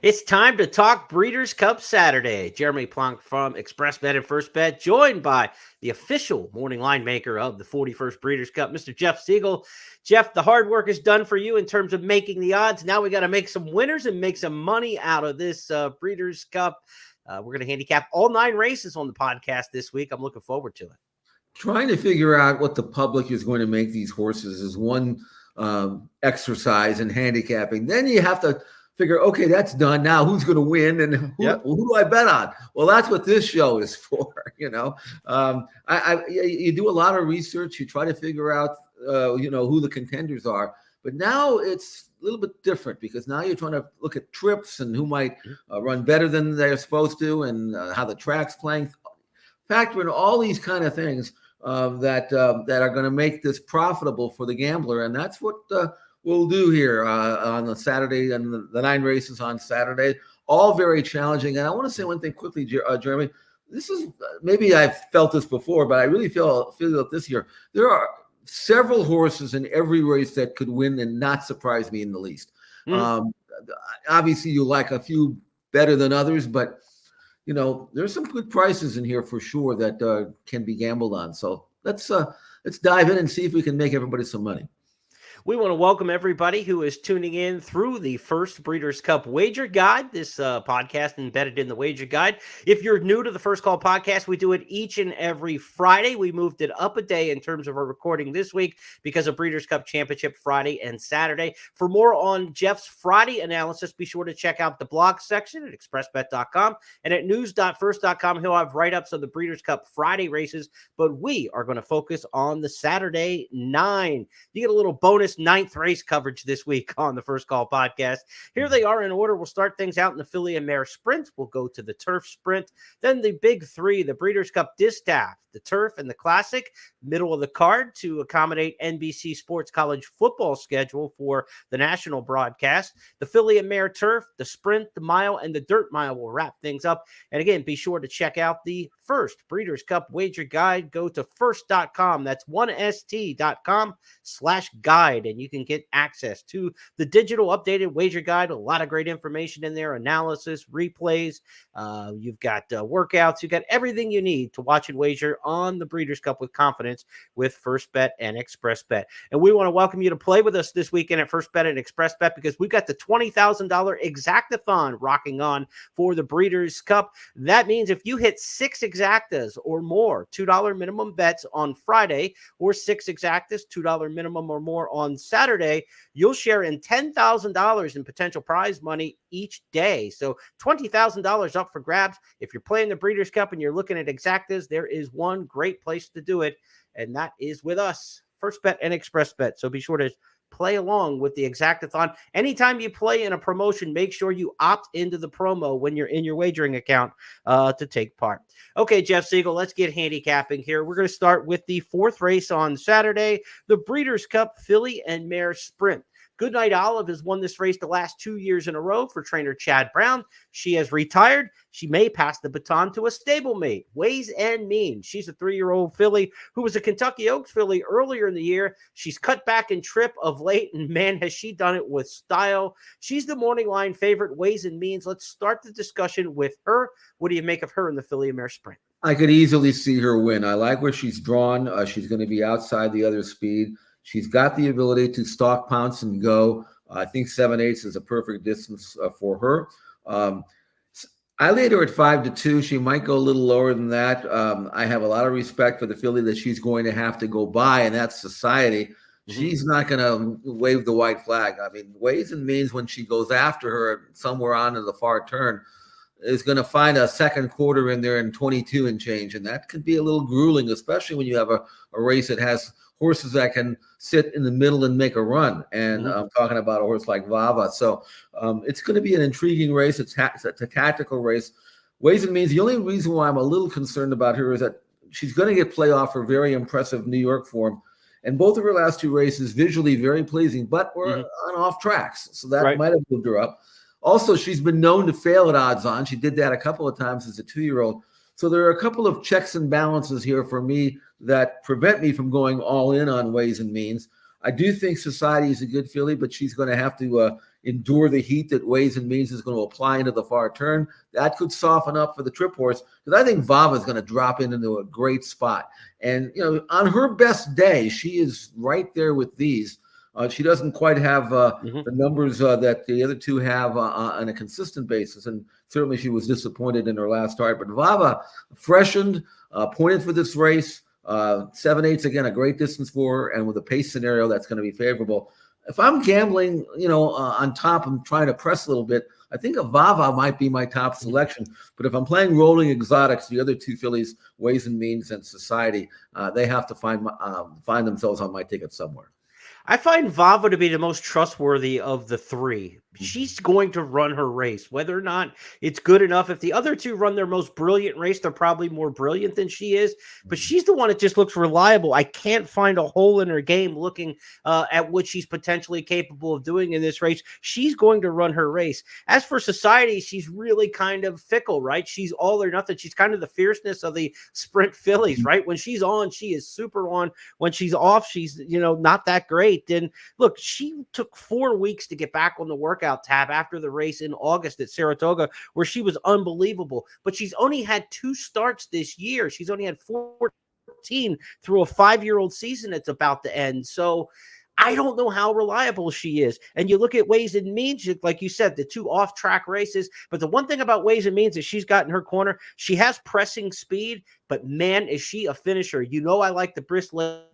It's time to talk Breeders' Cup Saturday. Jeremy Plonk from Express Bet and First Bet, joined by the official morning line maker of the 41st Breeders' Cup, Mr. Jeff Siegel. Jeff, the hard work is done for you in terms of making the odds. Now we got to make some winners and make some money out of this Breeders' Cup. We're going to handicap all 9 races on the podcast this week. I'm looking forward to it. Trying to figure out what the public is going to make these horses is one exercise in handicapping. Then you have to figure, okay, that's done. Now who's going to win and who do I bet on? Well, that's what this show is for. You do a lot of research. You try to figure out, who the contenders are. But now it's a little bit different because now you're trying to look at trips and who might run better than they're supposed to and how the track's playing. Factor in all these kind of things that are going to make this profitable for the gambler. And that's what we'll do here on the Saturday and the 9 races on Saturday, all very challenging. And I want to say one thing quickly, Jeremy. This is maybe I've felt this before, but I really feel that this year there are several horses in every race that could win and not surprise me in the least. Obviously, you like a few better than others, but there's some good prices in here for sure that can be gambled on. So let's dive in and see if we can make everybody some money. We want to welcome everybody who is tuning in through the First Breeders' Cup Wager Guide. This podcast embedded in the Wager Guide. If you're new to the First Call podcast, we do it each and every Friday. We moved it up a day in terms of our recording this week because of Breeders' Cup Championship Friday and Saturday. For more on Jeff's Friday analysis, be sure to check out the blog section at expressbet.com and at news.first.com. He'll have write-ups of the Breeders' Cup Friday races, but we are going to focus on the Saturday 9. You get a little bonus 9th race coverage this week on the First Call podcast. Here they are in order. We'll start things out in the filly and mare sprint. We'll go to the turf sprint. Then the big 3, the Breeders' Cup distaff, the turf and the classic, middle of the card to accommodate NBC Sports college football schedule for the national broadcast. The filly and mare turf, the sprint, the mile, and the dirt mile will wrap things up. And again, be sure to check out the First Breeders' Cup Wager Guide. Go to first.com. That's 1st.com/guide. And you can get access to the digital updated wager guide. A lot of great information in there, analysis, replays. You've got workouts. You've got everything you need to watch and wager on the Breeders' Cup with confidence with First Bet and Express Bet. And we want to welcome you to play with us this weekend at First Bet and Express Bet because we've got the $20,000 exactathon rocking on for the Breeders' Cup. That means if you hit 6 exactas or more, $2 minimum bets on Friday, or 6 exactas, $2 minimum or more on Saturday, you'll share in $10,000 in potential prize money each day. So $20,000 up for grabs. If you're playing the Breeders' Cup and you're looking at exactas, there is one great place to do it, and that is with us, First Bet and Express Bet. So be sure to play along with the exactathon. Anytime you play in a promotion, make sure you opt into the promo when you're in your wagering account to take part. Okay, Jeff Siegel, let's get handicapping here. We're going to start with the 4th race on Saturday, the Breeders' Cup filly and mare sprint. Goodnight Olive has won this race the last 2 years in a row for trainer Chad Brown. She has retired. She may pass the baton to a stablemate, Ways and Means. She's a 3-year-old filly who was a Kentucky Oaks filly earlier in the year. She's cut back in trip of late, and man, has she done it with style. She's the morning line favorite, Ways and Means. Let's start the discussion with her. What do you make of her in the filly and mare sprint? I could easily see her win. I like where she's drawn. She's going to be outside the other speed. She's got the ability to stalk, pounce, and go. I think 7/8 is a perfect distance for her. I laid her at 5-2. She might go a little lower than that. I have a lot of respect for the filly that she's going to have to go by, and that's Society. She's not going to wave the white flag. I mean, Ways and Means, when she goes after her somewhere onto the far turn, is going to find a second quarter in there in 22 and change, and that could be a little grueling, especially when you have a race that has horses that can sit in the middle and make a run. And I'm talking about a horse like Vava. So it's going to be an intriguing race. It's a tactical race. Ways and Means, the only reason why I'm a little concerned about her is that she's going to get play off her very impressive New York form. And both of her last 2 races, visually very pleasing, but were on off tracks. So that might have moved her up. Also, she's been known to fail at odds on. She did that a couple of times as a 2-year-old. So there are a couple of checks and balances here for me that prevent me from going all in on Ways and Means. I do think Society is a good filly, but she's going to have to endure the heat that Ways and Means is going to apply into the far turn. That could soften up for the trip horse, because I think Vava is going to drop into a great spot. And, on her best day, she is right there with these. She doesn't quite have the numbers that the other two have on a consistent basis. And certainly she was disappointed in her last start. But Vava freshened, pointed for this race. 7/8, again, a great distance for her. And with a pace scenario, that's going to be favorable. If I'm gambling, on top, I'm trying to press a little bit. I think a Vava might be my top selection. But if I'm playing rolling exotics, the other two fillies, Ways and Means and Society, they have to find themselves on my ticket somewhere. I find Vava to be the most trustworthy of the three. She's going to run her race, whether or not it's good enough. If the other two run their most brilliant race, they're probably more brilliant than she is. But she's the one that just looks reliable. I can't find a hole in her game looking at what she's potentially capable of doing in this race. She's going to run her race. As for Society, she's really kind of fickle, right? She's all or nothing. She's kind of the fierceness of the sprint fillies, right? When she's on, she is super on. When she's off, she's, not that great. And look, she took 4 weeks to get back on the workout tab after the race in August at Saratoga, where she was unbelievable. But she's only had 2 starts this year. She's only had 14 through a 5-year-old season that's about to end. So I don't know how reliable she is. And you look at Ways and Means, like you said, the 2 off-track races. But the one thing about Ways and Means is she's got in her corner, she has pressing speed, but man, is she a finisher. I like the brisk late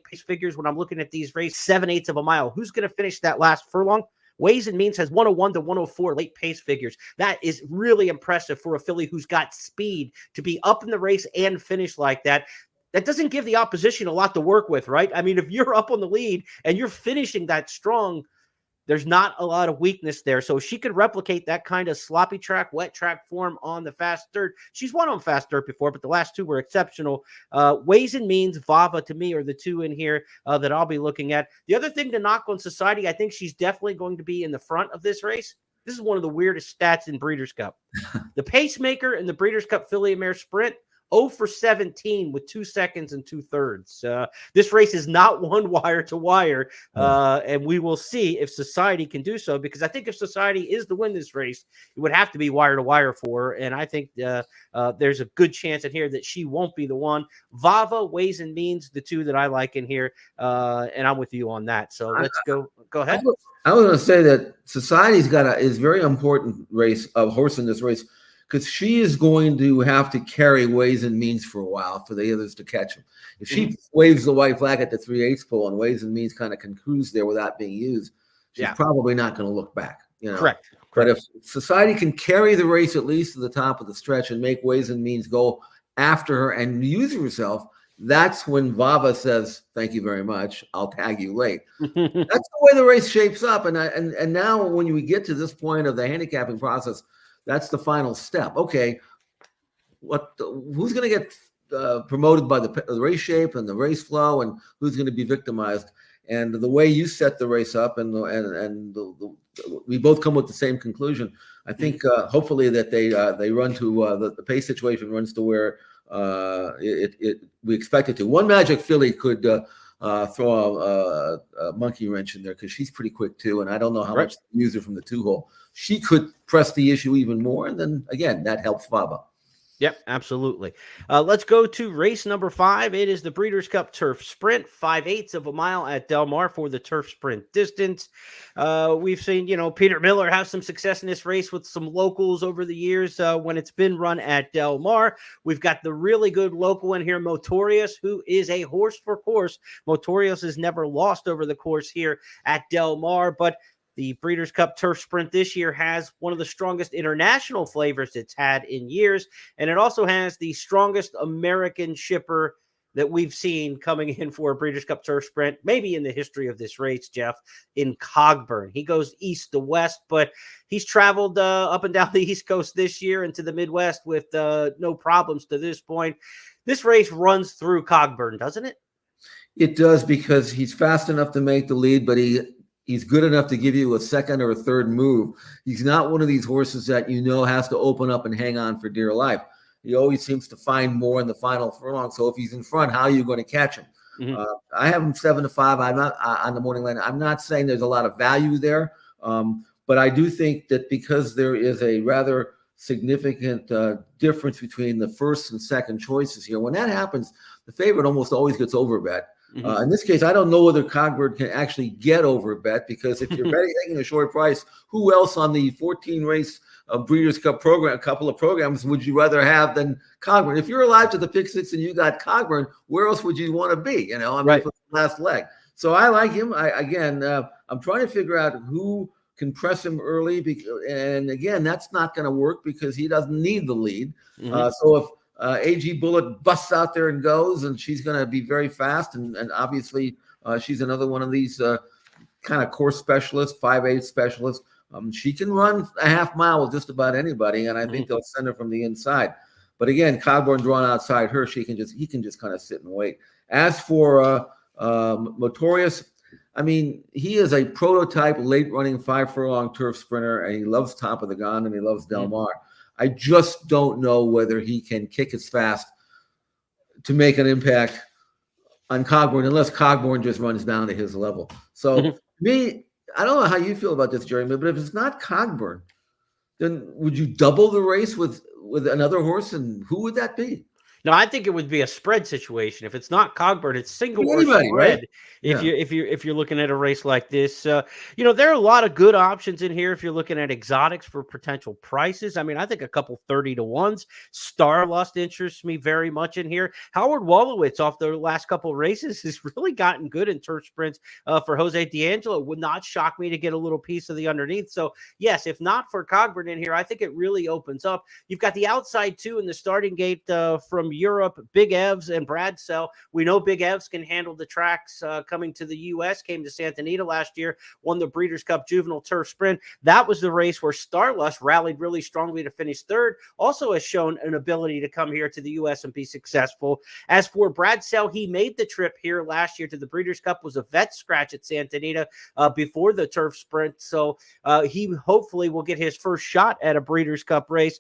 pace figures when I'm looking at these races. 7/8 of a mile. Who's going to finish that last furlong? Ways and Means has 101 to 104 late pace figures. That is really impressive for a filly who's got speed to be up in the race and finish like that. That doesn't give the opposition a lot to work with, right? I mean, if you're up on the lead and you're finishing that strong, there's not a lot of weakness there. So she could replicate that kind of sloppy track, wet track form on the fast dirt. She's won on fast dirt before, but the last 2 were exceptional. Ways and Means, Vava, to me, are the 2 in here that I'll be looking at. The other thing to knock on Society, I think she's definitely going to be in the front of this race. This is one of the weirdest stats in Breeders' Cup. The pacemaker in the Breeders' Cup Filly and Mare Sprint, 0 for 17 with 2 seconds and 2/3. This race is not one wire to wire, and we will see if Society can do so, because I think if Society is to win this race, it would have to be wire to wire for her, and I think there's a good chance in here that she won't be the one. Vava, Ways and Means, the 2 that I like in here, and I'm with you on that. So let's go ahead. I was going to say that Society's is very important horse in this race, because she is going to have to carry Ways and Means for a while for the others to catch him. If she waves the white flag at the 3/8 pole and Ways and Means kind of can cruise there without being used, she's probably not going to look back. Correct. But if Society can carry the race at least to the top of the stretch and make Ways and Means go after her and use herself, that's when Vava says, "Thank you very much. I'll tag you late." That's the way the race shapes up. And now when we get to this point of the handicapping process, that's the final step. Okay, who's going to get promoted by the race shape and the race flow, and who's going to be victimized? And the way you set the race up, and we both come with the same conclusion. I think hopefully that they run to the pace situation runs to where we expect it to. One Magic filly could throw a monkey wrench in there, because she's pretty quick too, and I don't know how much they use her from the 2-hole. She could press the issue even more, and then again that helps Vava. Yep, absolutely. Let's go to race number 5. It is the Breeders' Cup Turf Sprint, 5/8 of a mile at Del Mar for the Turf Sprint distance. We've seen, Peter Miller have some success in this race with some locals over the years when it's been run at Del Mar. We've got the really good local in here, Motorius, who is a horse for course. Motorius has never lost over the course here at Del Mar, but the Breeders' Cup Turf Sprint this year has one of the strongest international flavors it's had in years, and it also has the strongest American shipper that we've seen coming in for a Breeders' Cup Turf Sprint, maybe in the history of this race, Jeff, in Cogburn. He goes east to west, but he's traveled up and down the East Coast this year into the Midwest with no problems to this point. This race runs through Cogburn, doesn't it? It does, because he's fast enough to make the lead, but he's good enough to give you a second or a third move. He's not one of these horses that has to open up and hang on for dear life. He always seems to find more in the final furlong. So if he's in front, how are you going to catch him? Mhm. I have him 7-5. I'm not on the morning line. I'm not saying there's a lot of value there, but I do think that because there is a rather significant difference between the first and second choices here, when that happens, the favorite almost always gets overbet. Mhm. In this case, I don't know whether Cogburn can actually get overbet, because if you're betting taking a short price, who else on the 14 race Breeders' Cup program, a couple of programs, would you rather have than Cogburn? If you're alive to the pick six and you got Cogburn, where else would you want to be? I mean, Right. for the last leg. So I like him. I'm trying to figure out who can press him early, and again, that's not going to work because he doesn't need the lead. Mhm. So if AG Bullet busts out there and goes, and she's going to be very fast, and obviously she's another one of these kind of course specialists, 5'8" specialists. She can run a half mile with just about anybody, and I think they'll send her from the inside. But again, Cogburn drawn outside her, he can just kind of sit and wait. As for Motorius, I mean, he is a prototype late running 5 furlong turf sprinter, and he loves Top of the Gun and he loves Del Mar. I just don't know whether he can kick as fast to make an impact on Cogburn unless Cogburn just runs down to his level. So me, I don't know how you feel about this, Jeremy, but if it's not Cogburn, then would you double the race with another horse, and who would that be? No, I think it would be a spread situation. If it's not Cogburn, it's single or Anybody, right? spread. If Yeah. you're looking at a race like this, there are a lot of good options in here. If you're looking at exotics for potential prices, I mean, I think a couple 30-to-1s. Starlust interests me very much in here. Howard Wolowitz off the last couple of races has really gotten good in turf sprints for Jose D'Angelo. It would not shock me to get a little piece of the underneath. So yes, if not for Cogburn in here, I think it really opens up. You've got the outside two in the starting gate from Europe, Big Evs and Bradsell. We know Big Evs can handle the tracks coming to the U.S., came to Santa Anita last year, won the Breeders' Cup Juvenile Turf Sprint. That was the race where Starlust rallied really strongly to finish third, also has shown an ability to come here to the U.S. and be successful. As for Bradsell, he made the trip here last year to the Breeders' Cup, was a vet scratch at Santa Anita before the Turf Sprint, so he hopefully will get his first shot at a Breeders' Cup race.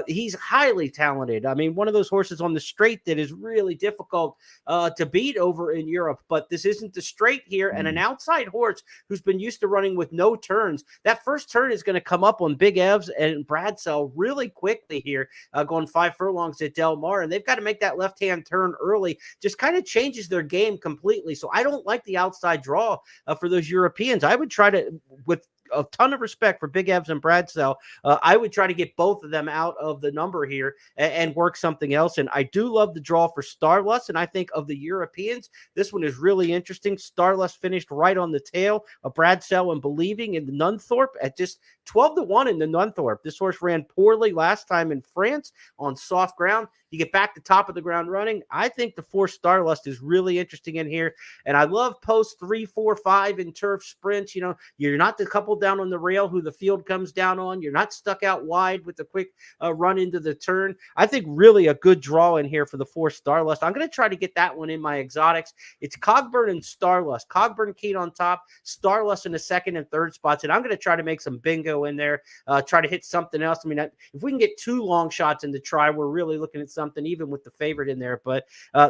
He's highly talented. I mean, one of those horses on the straight that is really difficult to beat over in Europe, but this isn't the straight here. And an outside horse who's been used to running with no turns, that first turn is going to come up on Big Evs and Bradsell really quickly here, going 5 furlongs at Del Mar, and they've got to make that left-hand turn early. Just kind of changes their game completely. So I don't like the outside draw for those Europeans. I would try to, with a ton of respect for Big Evs and Bradsell, I would try to get both of them out of the number here and work something else. And I do love the draw for Starlust. And I think of the Europeans, this one is really interesting. Starlust finished right on the tail of Bradsell and Believing in the Nunthorpe at just 12-to-1 in the Nunthorpe. This horse ran poorly last time in France on soft ground. You get back to top of the ground running. I think the 4 Starlust is really interesting in here. And I love post 3, 4, 5 in turf sprints. You're not the couple down on the rail who the field comes down on. You're not stuck out wide with the quick run into the turn. I think really a good draw in here for the 4 Starlust. I'm going to try to get that one in my exotics. It's Cogburn and Starlust. Cogburn keyed on top, Starlust in the second and third spots. And I'm going to try to make some bingo in there, try to hit something else. I mean, if we can get 2 long shots in the try, we're really looking at something, even with the favorite in there. But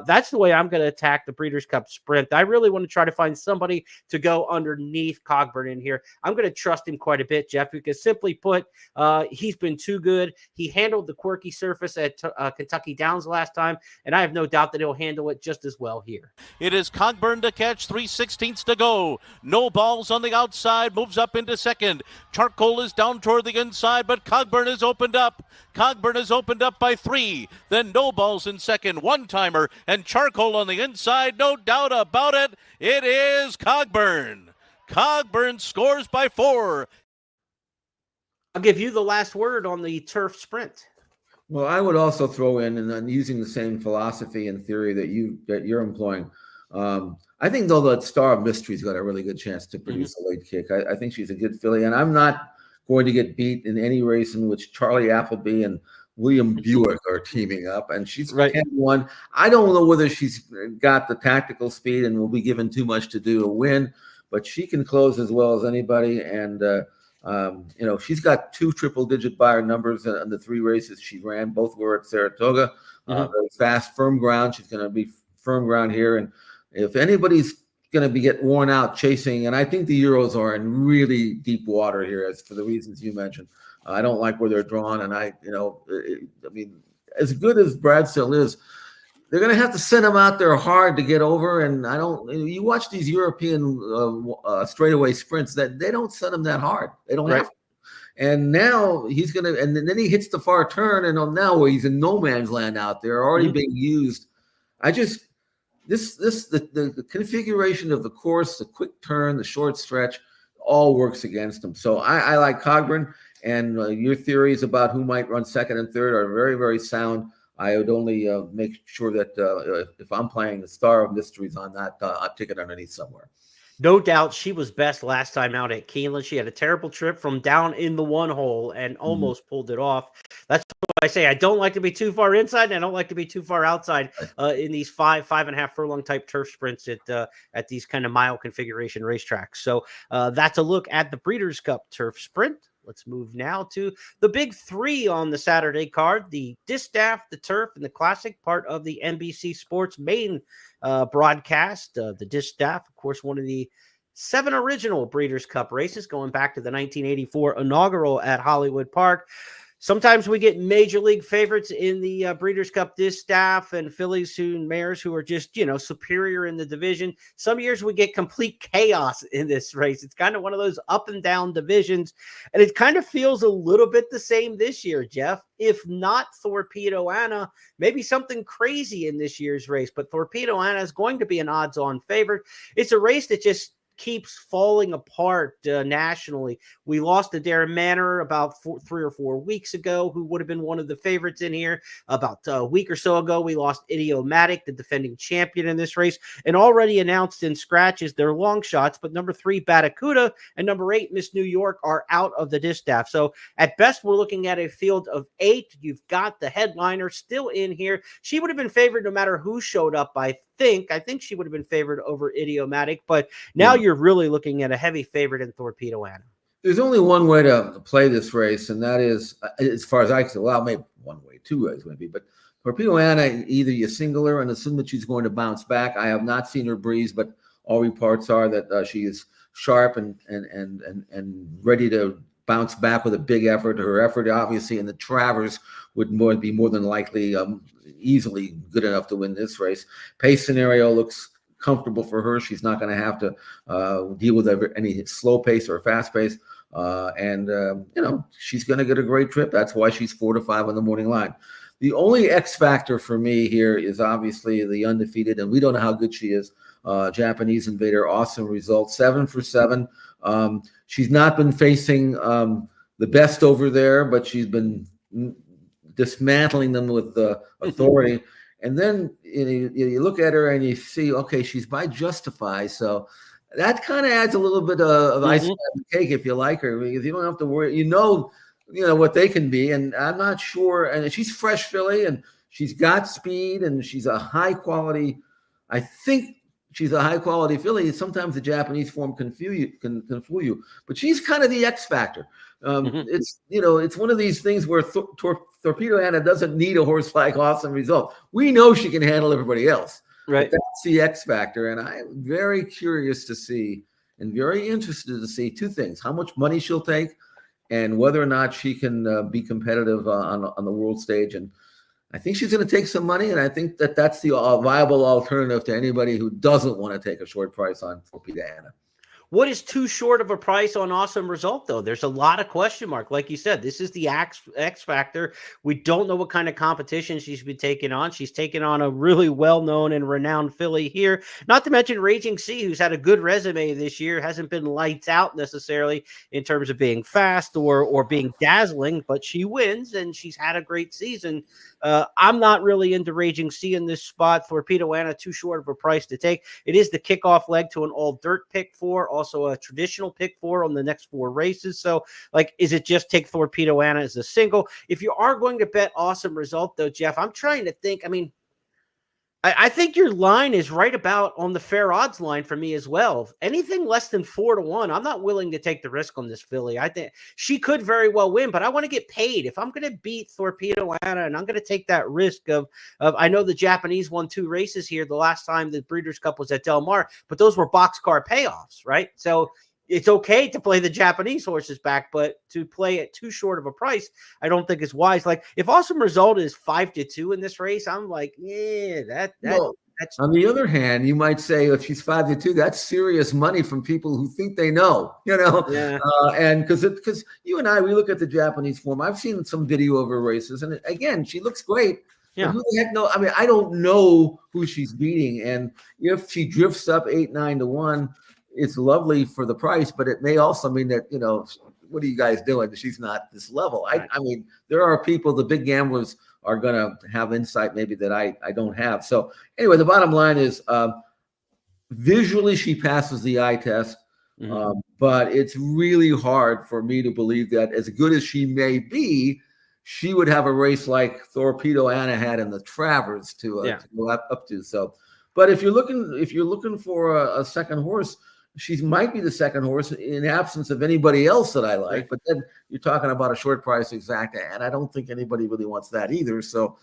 that's the way I'm going to attack the Breeders' Cup Sprint. I really want to try to find somebody to go underneath Cogburn in here. I'm going to trust him quite a bit, Jeff, because simply put, he's been too good. He handled the quirky surface at Kentucky Downs last time, and I have no doubt that he'll handle it just as well here. It is Cogburn to catch, 3/16 to go. No balls on the outside, moves up into second. Charcoal is down toward the inside, but Cogburn is opened up. Cogburn is opened up by 3. Then no balls in second, one-timer, and Charcoal on the inside, no doubt about it. It is Cogburn. Cogburn scores by 4. I'll give you the last word on the turf sprint. Well, I would also throw in, and then using the same philosophy and theory that you're employing. I think though that Star of Mystery's got a really good chance to produce a late kick. I think she's a good filly, and I'm not going to get beat in any race in which Charlie Appleby and William Buick are teaming up, and she's right. 10-1. I don't know whether she's got the tactical speed and will be given too much to do to win, but she can close as well as anybody. And she's got 2 triple-digit buyer numbers in the 3 races she ran. Both were at Saratoga. Very fast, firm ground. She's going to be firm ground here. And If anybody's going to get worn out chasing, and I think the Euros are in really deep water here, as for the reasons you mentioned. I don't like where they're drawn, and I mean, as good as Bradstill is, they're going to have to send him out there hard to get over. And you watch these European straightaway sprints that they don't send him that hard. They don't have to. And now he's going to, and then he hits the far turn, and now where he's in no man's land out there, already being used. The configuration of the course, the quick turn, the short stretch, all works against him. So I like Cogburn, and your theories about who might run second and third are very, very sound. I would only make sure that if I'm playing the Star of Mysteries on that, I'll tick it underneath somewhere. No doubt she was best last time out at Keeneland. She had a terrible trip from down in the one hole and almost pulled it off. That's what I say. I don't like to be too far inside, and I don't like to be too far outside in these 5.5 furlong type turf sprints at these kind of mile configuration racetracks. So that's a look at the Breeders' Cup Turf Sprint. Let's move now to the big three on the Saturday card: the distaff, the turf, and the classic, part of the NBC Sports main broadcast. The distaff, of course, one of the 7 original Breeders' Cup races going back to the 1984 inaugural at Hollywood Park. Sometimes we get major league favorites in the Breeders' Cup distaff, and fillies and mares who are just, superior in the division. Some years we get complete chaos in this race. It's kind of one of those up and down divisions, and it kind of feels a little bit the same this year, Jeff. If not Torpedo Anna, maybe something crazy in this year's race, but Torpedo Anna is going to be an odds-on favorite. It's a race that just keeps falling apart nationally. We lost to Darren Manor about 3 or 4 weeks ago, who would have been one of the favorites in here. About a week or so ago, we lost Idiomatic, the defending champion in this race, and already announced in scratches their long shots, but number 3, Batacuda, and number 8, Miss New York, are out of the distaff. So at best, we're looking at a field of 8. You've got the headliner still in here. She would have been favored no matter who showed up. I think she would have been favored over Idiomatic, but now you're really looking at a heavy favorite in Torpedo Anna. There's only one way to play this race, and that is, as far as I can, well, maybe one way, 2 ways maybe, but Torpedo Anna, either you single her and assume that she's going to bounce back. I have not seen her breeze, but all reports are that she is sharp and ready to bounce back with a big effort. Her effort, obviously, in the Travers would be more than likely easily good enough to win this race. Pace scenario looks comfortable for her. She's not going to have to deal with any slow pace or fast pace. She's going to get a great trip. That's why she's 4 to 5 on the morning line. The only X factor for me here is obviously the undefeated, and we don't know how good she is. Japanese Invader, awesome result, 7 for 7. She's not been facing the best over there, but she's been dismantling them with authority. And then you look at her and you see, okay, she's by Justify. So that kind of adds a little bit of icing on the cake if you like her, because you don't have to worry. You know what they can be. And I'm not sure. And she's fresh filly, and she's got speed, and she's a high quality. I think she's a high quality filly. Sometimes the Japanese form can fool you, but she's kind of the X factor. It's one of these things where Torpedo Anna doesn't need a horse like Awesome Result. We know she can handle everybody else. Right. But that's the X factor. And I'm very curious to see and very interested to see 2 things: how much money she'll take, and whether or not she can be competitive on the world stage. And I think she's going to take some money, and I think that's the viable alternative to anybody who doesn't want to take a short price on Torpedo Anna. What is too short of a price on Awesome Result, though? There's a lot of question mark. Like you said, this is the X factor. We don't know what kind of competition she's been taking on. She's taken on a really well-known and renowned filly here. Not to mention Raging Sea, who's had a good resume this year. Hasn't been lights out necessarily in terms of being fast or being dazzling, but she wins, and she's had a great season. I'm not really into Raging Sea in this spot. Torpedo Anna, too short of a price to take. It is the kickoff leg to an all-dirt pick 4, also a traditional pick 4 on the next 4 races. So, is it just take Torpedo Anna as a single? If you are going to bet Awesome Result, though, Jeff, I'm trying to think. I mean, I think your line is right about on the fair odds line for me as well. Anything less than 4-1, I'm not willing to take the risk on this filly. I think she could very well win, but I want to get paid. If I'm going to beat Torpedo Anna and I'm going to take that risk of I know the Japanese won 2 races here the last time the Breeders' Cup was at Del Mar, but those were boxcar payoffs, right? So it's okay to play the Japanese horses back, but to play at too short of a price, I don't think is wise. Like if Awesome Result is 5-2 in this race, I'm like, yeah, that's on the other hand, you might say if she's 5-2, that's serious money from people who think they know, yeah. And because you and I, we look at the Japanese form. I've seen some video of her races, and again, she looks great. Yeah. But who the heck knows? I mean, I don't know who she's beating, and if she drifts up 8-9-1. It's lovely for the price, but it may also mean that, what are you guys doing? She's not this level. Right. I mean, there are people, the big gamblers are going to have insight maybe that I don't have. So anyway, the bottom line is visually she passes the eye test, but it's really hard for me to believe that as good as she may be, she would have a race like Torpedo Anna had in the Travers to go up to. So, but if you're looking for a second horse, she might be the second horse in absence of anybody else that I like. Right. But then you're talking about a short price exacta, and I don't think anybody really wants that either. So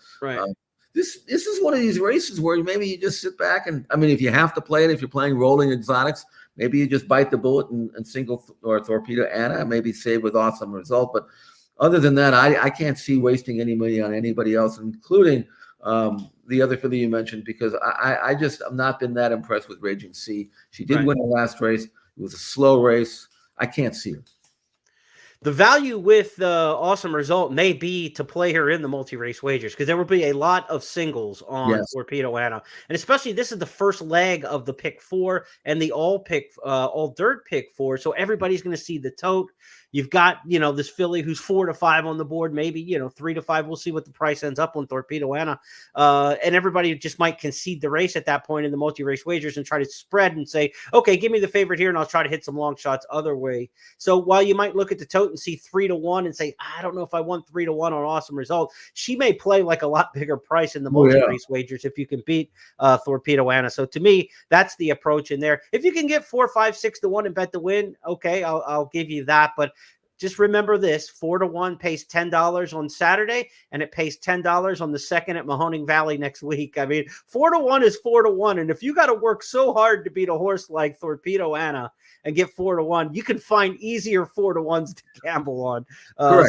this is one of these races where maybe you just sit back and, I mean, if you have to play it, if you're playing rolling exotics, maybe you just bite the bullet and single or Torpedo Anna, maybe save with Awesome Result. But other than that, I can't see wasting any money on anybody else, including the other filly you mentioned, because I'm not been that impressed with Raging Sea. She did win the last race. It was a slow race. I can't see her. The value with the Awesome Result may be to play her in the multi-race wagers, because there will be a lot of singles on Torpedo Anna, and especially this is the first leg of the pick 4 and the all dirt pick 4, so everybody's going to see the tote. You've got, this filly who's 4-5 on the board, maybe, 3-5. We'll see what the price ends up on Torpedo Anna. And everybody just might concede the race at that point in the multi-race wagers and try to spread and say, okay, give me the favorite here and I'll try to hit some long shots other way. So while you might look at the tote and see 3-1 and say, I don't know if I want 3-1 on Awesome Result, she may play like a lot bigger price in the multi-race wagers if you can beat Torpedo Anna. So to me, that's the approach in there. If you can get 4, 5, 6-1 and bet the win, okay, I'll give you that. But just remember this: 4-1 pays $10 on Saturday, and it pays $10 on the 2nd at Mahoning Valley next week. I mean, 4-1 is 4-1, and if you got to work so hard to beat a horse like Torpedo Anna and get 4-1, you can find easier 4-1s to gamble on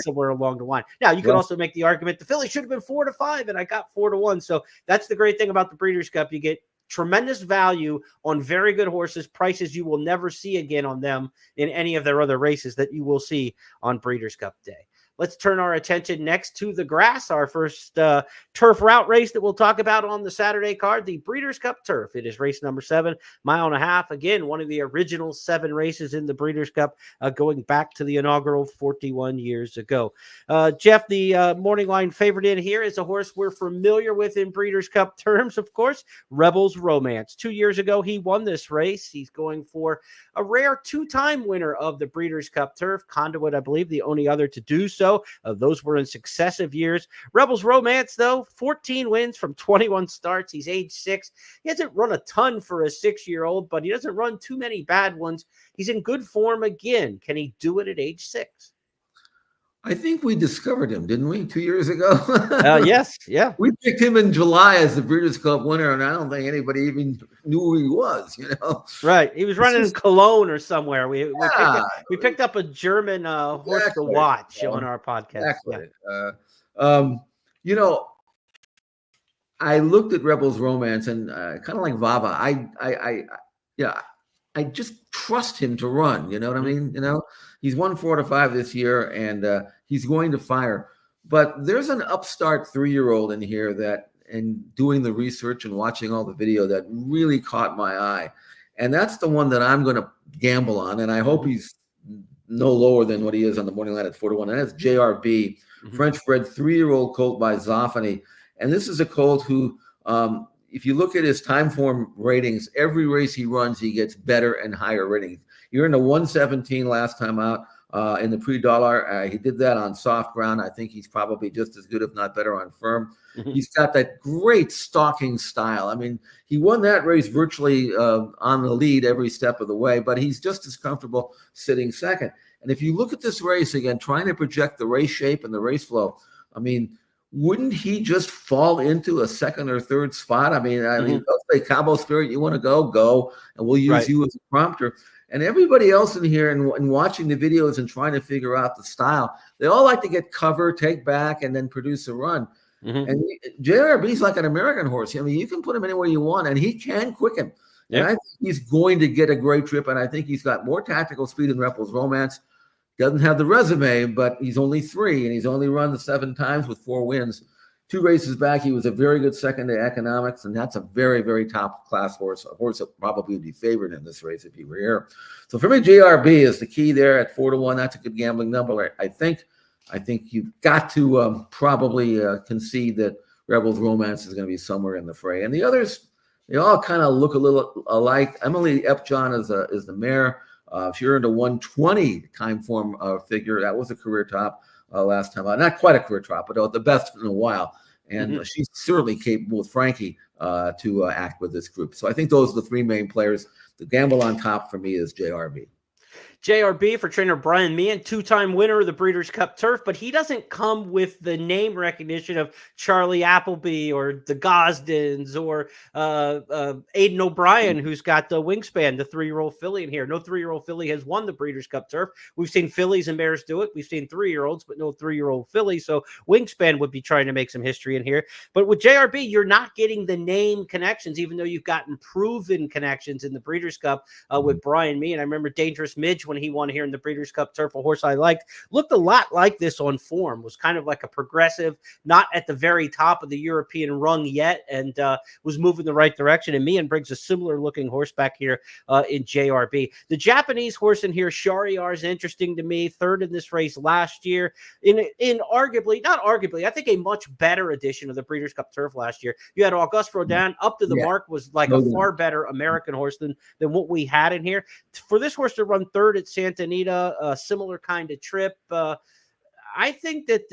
somewhere along the line. Now, you can also make the argument the filly should have been 4-5, and I got 4-1. So that's the great thing about the Breeders' Cup: you get tremendous value on very good horses, prices you will never see again on them in any of their other races that you will see on Breeders' Cup Day. Let's turn our attention next to the grass, our first turf route race that we'll talk about on the Saturday card, the Breeders' Cup Turf. It is race number 7, 1.5 miles. Again, one of the original 7 races in the Breeders' Cup, going back to the inaugural 41 years ago. Jeff, the morning line favorite in here is a horse we're familiar with in Breeders' Cup terms, of course, Rebels Romance. 2 years ago, he won this race. He's going for a rare 2-time winner of the Breeders' Cup Turf. Conduit, I believe, the only other to do so. Those were in successive years. Rebels Romance, though, 14 wins from 21 starts. He's age 6. He hasn't run a ton for a 6-year-old, but he doesn't run too many bad ones. He's in good form again. Can he do it at age 6? I think we discovered him, didn't we, 2 years ago? Yes, yeah. We picked him in July as the Breeders' Cup winner, and I don't think anybody even knew who he was, Right. He was running in Cologne or somewhere. We picked up a German horse to watch on our podcast. Exactly. Yeah. I looked at Rebels Romance, and kind of like Vava, I just trust him to run. You know what I mean? He's won 4-5 this year, and he's going to fire. But there's an upstart 3-year-old in here that, and doing the research and watching all the video, that really caught my eye. And that's the one that I'm going to gamble on. And I hope he's no lower than what he is on the morning line at 4-1. And that's JRB, French-bred 3-year-old colt by Zoffany. And this is a colt who, if you look at his time form ratings, every race he runs, he gets better and higher ratings. You're in the 117 last time out, in the pre-dollar. He did that on soft ground. I think he's probably just as good, if not better, on firm. He's got that great stalking style. I mean, he won that race virtually on the lead every step of the way, but he's just as comfortable sitting second. And if you look at this race again, trying to project the race shape and the race flow, I mean, wouldn't he just fall into a second or third spot? I mean, they'll say, Cabo Spirit, you want to go, and we'll use you as a prompter. And everybody else in here and watching the videos and trying to figure out the style, they all like to get cover, take back, and then produce a run. And JRB's like an American horse. I mean, you can put him anywhere you want, and he can quicken. And I think he's going to get a great trip, and I think he's got more tactical speed than Rebel's Romance. Doesn't have the resume, but he's only 3, and he's only run the 7 times with 4 wins. 2 races back, he was a very good second to Economics, and that's a very, very top-class horse, a horse that probably would be favored in this race if he were here. So for me, JRB is the key there at 4-1. That's a good gambling number. I think you've got to probably concede that Rebel's Romance is going to be somewhere in the fray. And the others, they all kind of look a little alike. Emily Epjohn is the mare. She earned a 120 time form figure. That was a career top last time out. Not quite a career top, but the best in a while. And she's certainly capable with Frankie to act with this group. So I think those are the 3 main players. The gamble on top for me is JRB. JRB for trainer Brian Meehan, 2-time winner of the Breeders' Cup Turf, but he doesn't come with the name recognition of Charlie Appleby or the Gosdens or Aidan O'Brien, who's got the Wingspan, the 3-year-old filly in here. No 3-year-old filly has won the Breeders' Cup Turf. We've seen fillies and mares do it. We've seen 3-year-olds, but no 3-year-old filly. So Wingspan would be trying to make some history in here. But with JRB, you're not getting the name connections, even though you've gotten proven connections in the Breeders' Cup with Brian Meehan. I remember Dangerous Midge when he won here in the Breeders' Cup Turf, a horse I liked, looked a lot like this on form, was kind of like a progressive, not at the very top of the European rung yet, and was moving the right direction. And Meehan brings a similar looking horse back here in JRB. The Japanese horse in here, Shariar, is interesting to me. 3rd in this race last year in arguably, not arguably, I think a much better edition of the Breeders' Cup Turf last year. You had Auguste Rodin up to the mark, was like a far better American horse than what we had in here. For this horse to run 3rd at Santa Anita, a similar kind of trip. I think that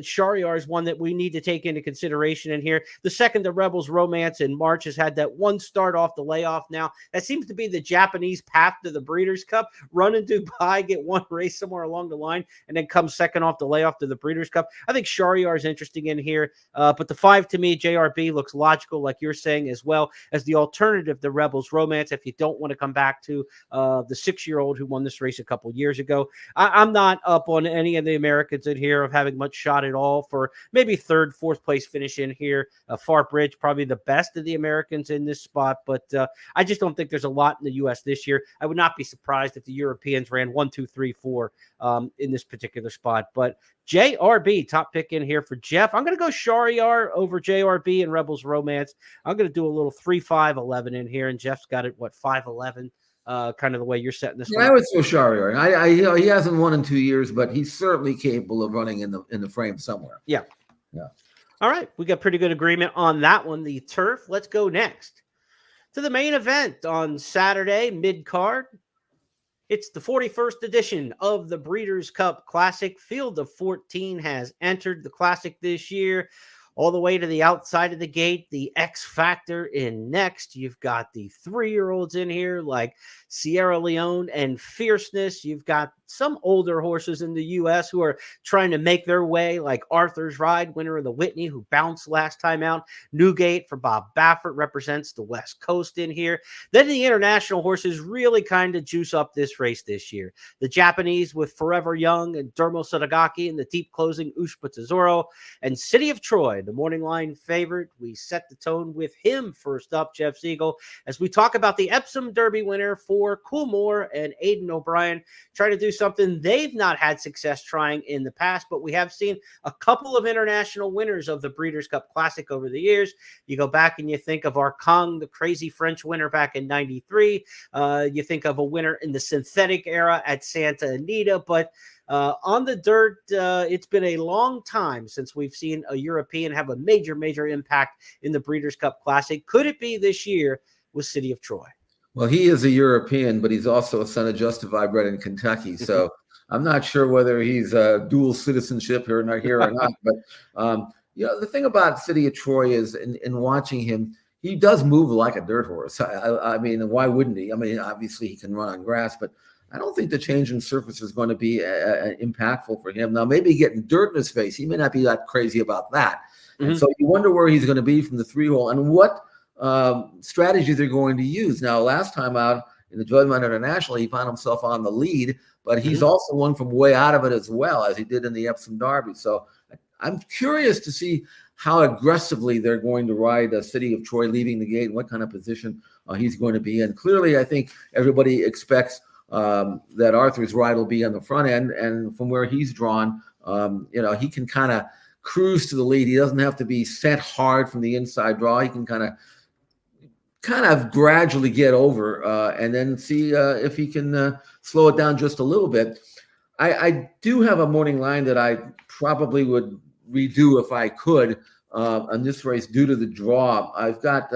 Shariar is one that we need to take into consideration in here. The second, the Rebels Romance in March, has had that one start off the layoff now. That seems to be the Japanese path to the Breeders' Cup. Run in Dubai, get one race somewhere along the line, and then come second off the layoff to the Breeders' Cup. I think Shariar is interesting in here. But the 5, to me, JRB, looks logical, like you're saying, as well as the alternative, the Rebels Romance, if you don't want to come back to the 6-year-old who won this race a couple years ago. I'm not up on any of the Americans in here of having much shot at all for maybe 3rd, 4th place finish in here. Far Bridge, probably the best of the Americans in this spot, but I just don't think there's a lot in the U.S. this year. I would not be surprised if the Europeans ran 1, 2, 3, 4 in this particular spot. But JRB, top pick in here for Jeff. I'm going to go Shariar over JRB and Rebels Romance. I'm going to do a little 3-5-11 in here, and Jeff's got it, 5-11. Kind of the way you're setting this. Yeah, I would say Shariar. He hasn't won in 2 years, but he's certainly capable of running in the frame somewhere. Yeah. All right, we got pretty good agreement on that one. The turf. Let's go next to the main event on Saturday, mid card. It's the 41st edition of the Breeders' Cup Classic. Field of 14 has entered the Classic this year. All the way to the outside of the gate, the X Factor in next. You've got the 3-year-olds in here like Sierra Leone and Fierceness. You've got some older horses in the U.S. who are trying to make their way, like Arthur's Ride, winner of the Whitney, who bounced last time out. Newgate for Bob Baffert represents the West Coast in here. Then the international horses really kind of juice up this race this year. The Japanese with Forever Young and Dermo Sadagaki and the deep closing Ushpa Tesoro, and City of Troy, the morning line favorite. We set the tone with him first up, Jeff Siegel, as we talk about the Epsom Derby winner for Coolmore and Aidan O'Brien, trying to do something they've not had success trying in the past, but we have seen a couple of international winners of the Breeders' Cup Classic over the years. You go back and you think of Arcang, the crazy French winner back in 93. You think of a winner in the synthetic era at Santa Anita, but on the dirt, it's been a long time since we've seen a European have a major impact in the Breeders' Cup Classic. Could it be this year with City of Troy? Well, he is a European, but he's also a son of Justified bred in Kentucky. So I'm not sure whether he's dual citizenship here or not. But the thing about City of Troy is, in watching him, he does move like a dirt horse. I mean, why wouldn't he? I mean, obviously he can run on grass, but I don't think the change in surface is going to be impactful for him. Now, maybe getting dirt in his face, he may not be that crazy about that. And so you wonder where he's going to be from the 3-hole and what strategy they're going to use. Now, last time out in the Joyman International, he found himself on the lead, but he's also won from way out of it as well, as he did in the Epsom Derby. So I'm curious to see how aggressively they're going to ride the City of Troy leaving the gate and what kind of position he's going to be in. Clearly, I think everybody expects that Arthur's ride will be on the front end, and from where he's drawn, he can kind of cruise to the lead. He doesn't have to be sent hard from the inside draw. He can kind of gradually get over and then see if he can slow it down just a little bit. I do have a morning line that I probably would redo if I could on this race due to the draw. I've got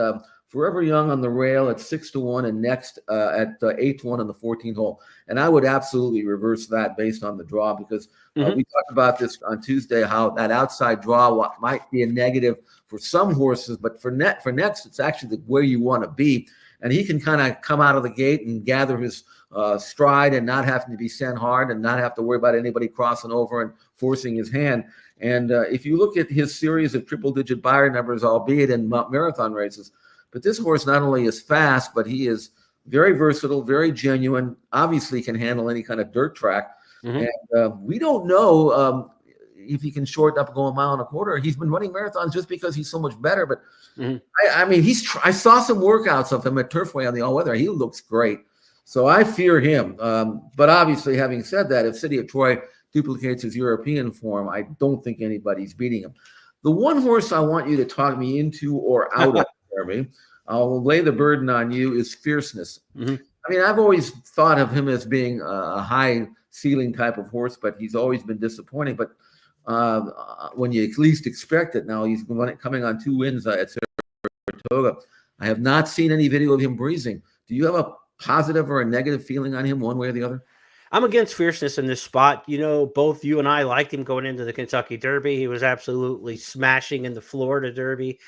Forever Young on the rail at 6-1 and Next at 8-1 on the 14th hole. And I would absolutely reverse that based on the draw, because we talked about this on Tuesday, how that outside draw might be a negative for some horses, but for Next, it's actually where you want to be. And he can kind of come out of the gate and gather his stride and not having to be sent hard and not have to worry about anybody crossing over and forcing his hand. And if you look at his series of triple-digit buyer numbers, albeit in marathon races, but this horse not only is fast, but he is very versatile, very genuine, obviously can handle any kind of dirt track. And we don't know if he can shorten up, go a mile and a quarter. He's been running marathons just because he's so much better. But I mean, I saw some workouts of him at Turfway on the all-weather. He looks great. So I fear him. But obviously, having said that, if City of Troy duplicates his European form, I don't think anybody's beating him. The one horse I want you to talk me into or out of, Jeremy, I'll lay the burden on you, is Fierceness. I mean, I've always thought of him as being a high ceiling type of horse, but he's always been disappointing. But when you at least expect it, now he's coming on 2 wins at Saratoga. I have not seen any video of him breezing. Do you have a positive or a negative feeling on him one way or the other? I'm against Fierceness in this spot. Both you and I liked him going into the Kentucky Derby. He was absolutely smashing in the Florida Derby.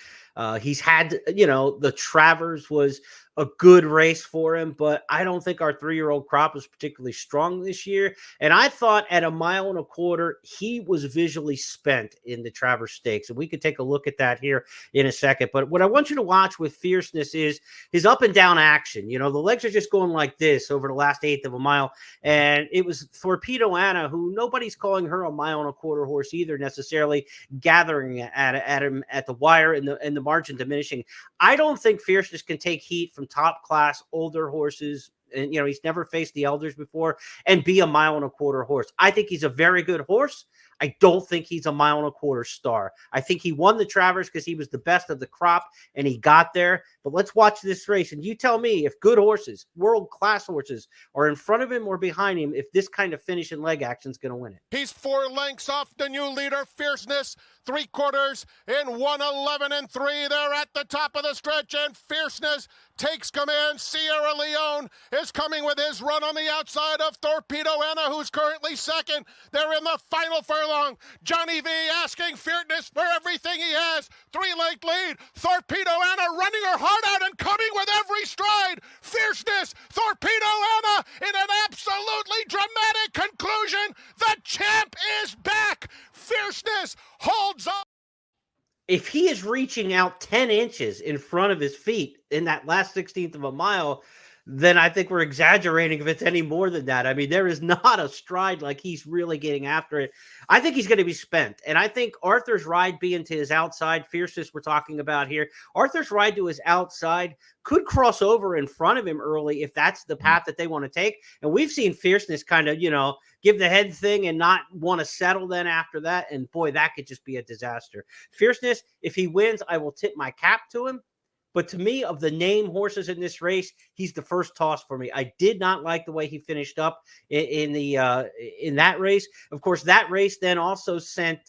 He's had, the Travers was a good race for him, but I don't think our 3-year-old crop was particularly strong this year. And I thought at a mile and a quarter, he was visually spent in the Travers Stakes. And we could take a look at that here in a second. But what I want you to watch with Fierceness is his up and down action. The legs are just going like this over the last 1/8 of a mile. And it was Torpedo Anna, who nobody's calling her a mile and a quarter horse either necessarily, gathering at him at the wire and the margin diminishing. I don't think Fierceness can take heat from top class older horses, and he's never faced the elders before, and be a mile and a quarter horse. I think he's a very good horse. I don't think he's a mile and a quarter star. I think he won the Travers because he was the best of the crop and he got there. But let's watch this race and you tell me if good horses, world-class horses, are in front of him or behind him, if this kind of finish and leg action is going to win it. He's 4 lengths off the new leader, Fierceness. 3/4 in 1:11 and 3. They're at the top of the stretch, and Fierceness takes command. Sierra Leone is coming with his run on the outside of Torpedo Anna, who's currently second. They're in the final furlong. Johnny V asking Fierceness for everything he has. 3-length lead. Torpedo Anna running her heart out and coming with every stride. Fierceness, Torpedo Anna in an absolutely dramatic conclusion. The champ is back. Fierceness holds up. If he is reaching out 10 inches in front of his feet in that last 16th of a mile, then I think we're exaggerating if it's any more than that. I mean, there is not a stride like he's really getting after it. I think he's going to be spent. And I think Arthur's ride being to his outside, Fierceness we're talking about here, Arthur's ride to his outside could cross over in front of him early if that's the path that they want to take. And we've seen Fierceness kind of, give the head thing and not want to settle then after that. And boy, that could just be a disaster. Fierceness, if he wins, I will tip my cap to him. But to me, of the name horses in this race, he's the first toss for me. I did not like the way he finished up in that race. Of course, that race then also sent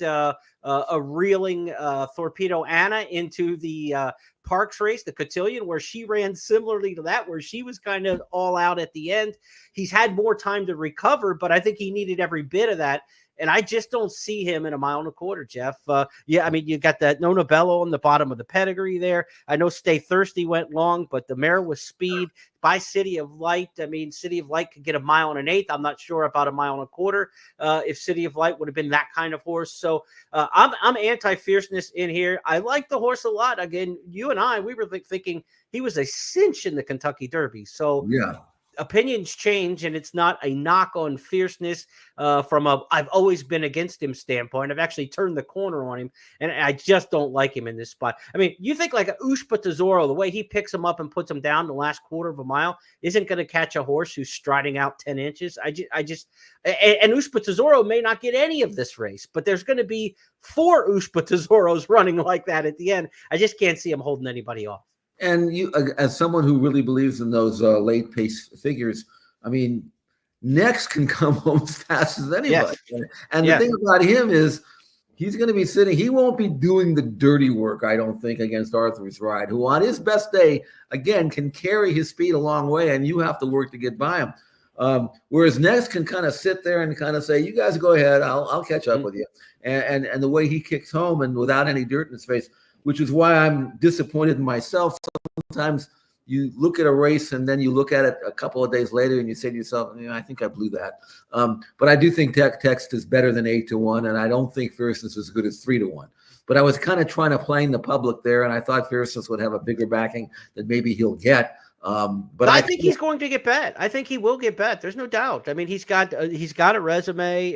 a reeling Torpedo Anna into the Parks race, the Cotillion, where she ran similarly to that, where she was kind of all out at the end. He's had more time to recover, but I think he needed every bit of that. And I just don't see him in a 1.25 miles, Jeff. Yeah, I mean, you got that Nona Bello on the bottom of the pedigree there. I know Stay Thirsty went long, but the mare was speed by City of Light. I mean, City of Light could get 1 1/8 miles. I'm not sure about 1.25 miles if City of Light would have been that kind of horse. So I'm anti-fierceness in here. I like the horse a lot. Again, you and I, we were thinking he was a cinch in the Kentucky Derby. So Yeah. Opinions change, and it's not a knock on fierceness from a I've always been against him standpoint. I've actually turned the corner on him, and I just don't like him in this spot. I mean, you think like a Ushpa Tesoro, the way he picks him up and puts him down the last 1/4 mile, isn't going to catch a horse who's striding out 10 inches. And Ushpa Tesoro may not get any of this race, but there's going to be 4 Ushpa Tesoros running like that at the end. I just can't see him holding anybody off. And you, as someone who really believes in those late pace figures, I mean, Next can come home as fast as anybody. Yes. And the thing about him is he's going to be sitting. He won't be doing the dirty work, I don't think, against Arthur's Ride, who on his best day, again, can carry his speed a long way, and you have to work to get by him. Whereas Next can kind of sit there and kind of say, you guys go ahead, I'll catch up with you. And the way he kicks home and without any dirt in his face, which is why I'm disappointed in myself. Sometimes you look at a race and then you look at it a couple of days later and you say to yourself, I think I blew that. But I do think Text is better than 8-1, and I don't think Fierceness is as good as 3-1. But I was kind of trying to play the public there, and I thought Fierceness would have a bigger backing that maybe he'll get. But I think he's going to get bet. I think he will get bet. There's no doubt. I mean, he's got a resume.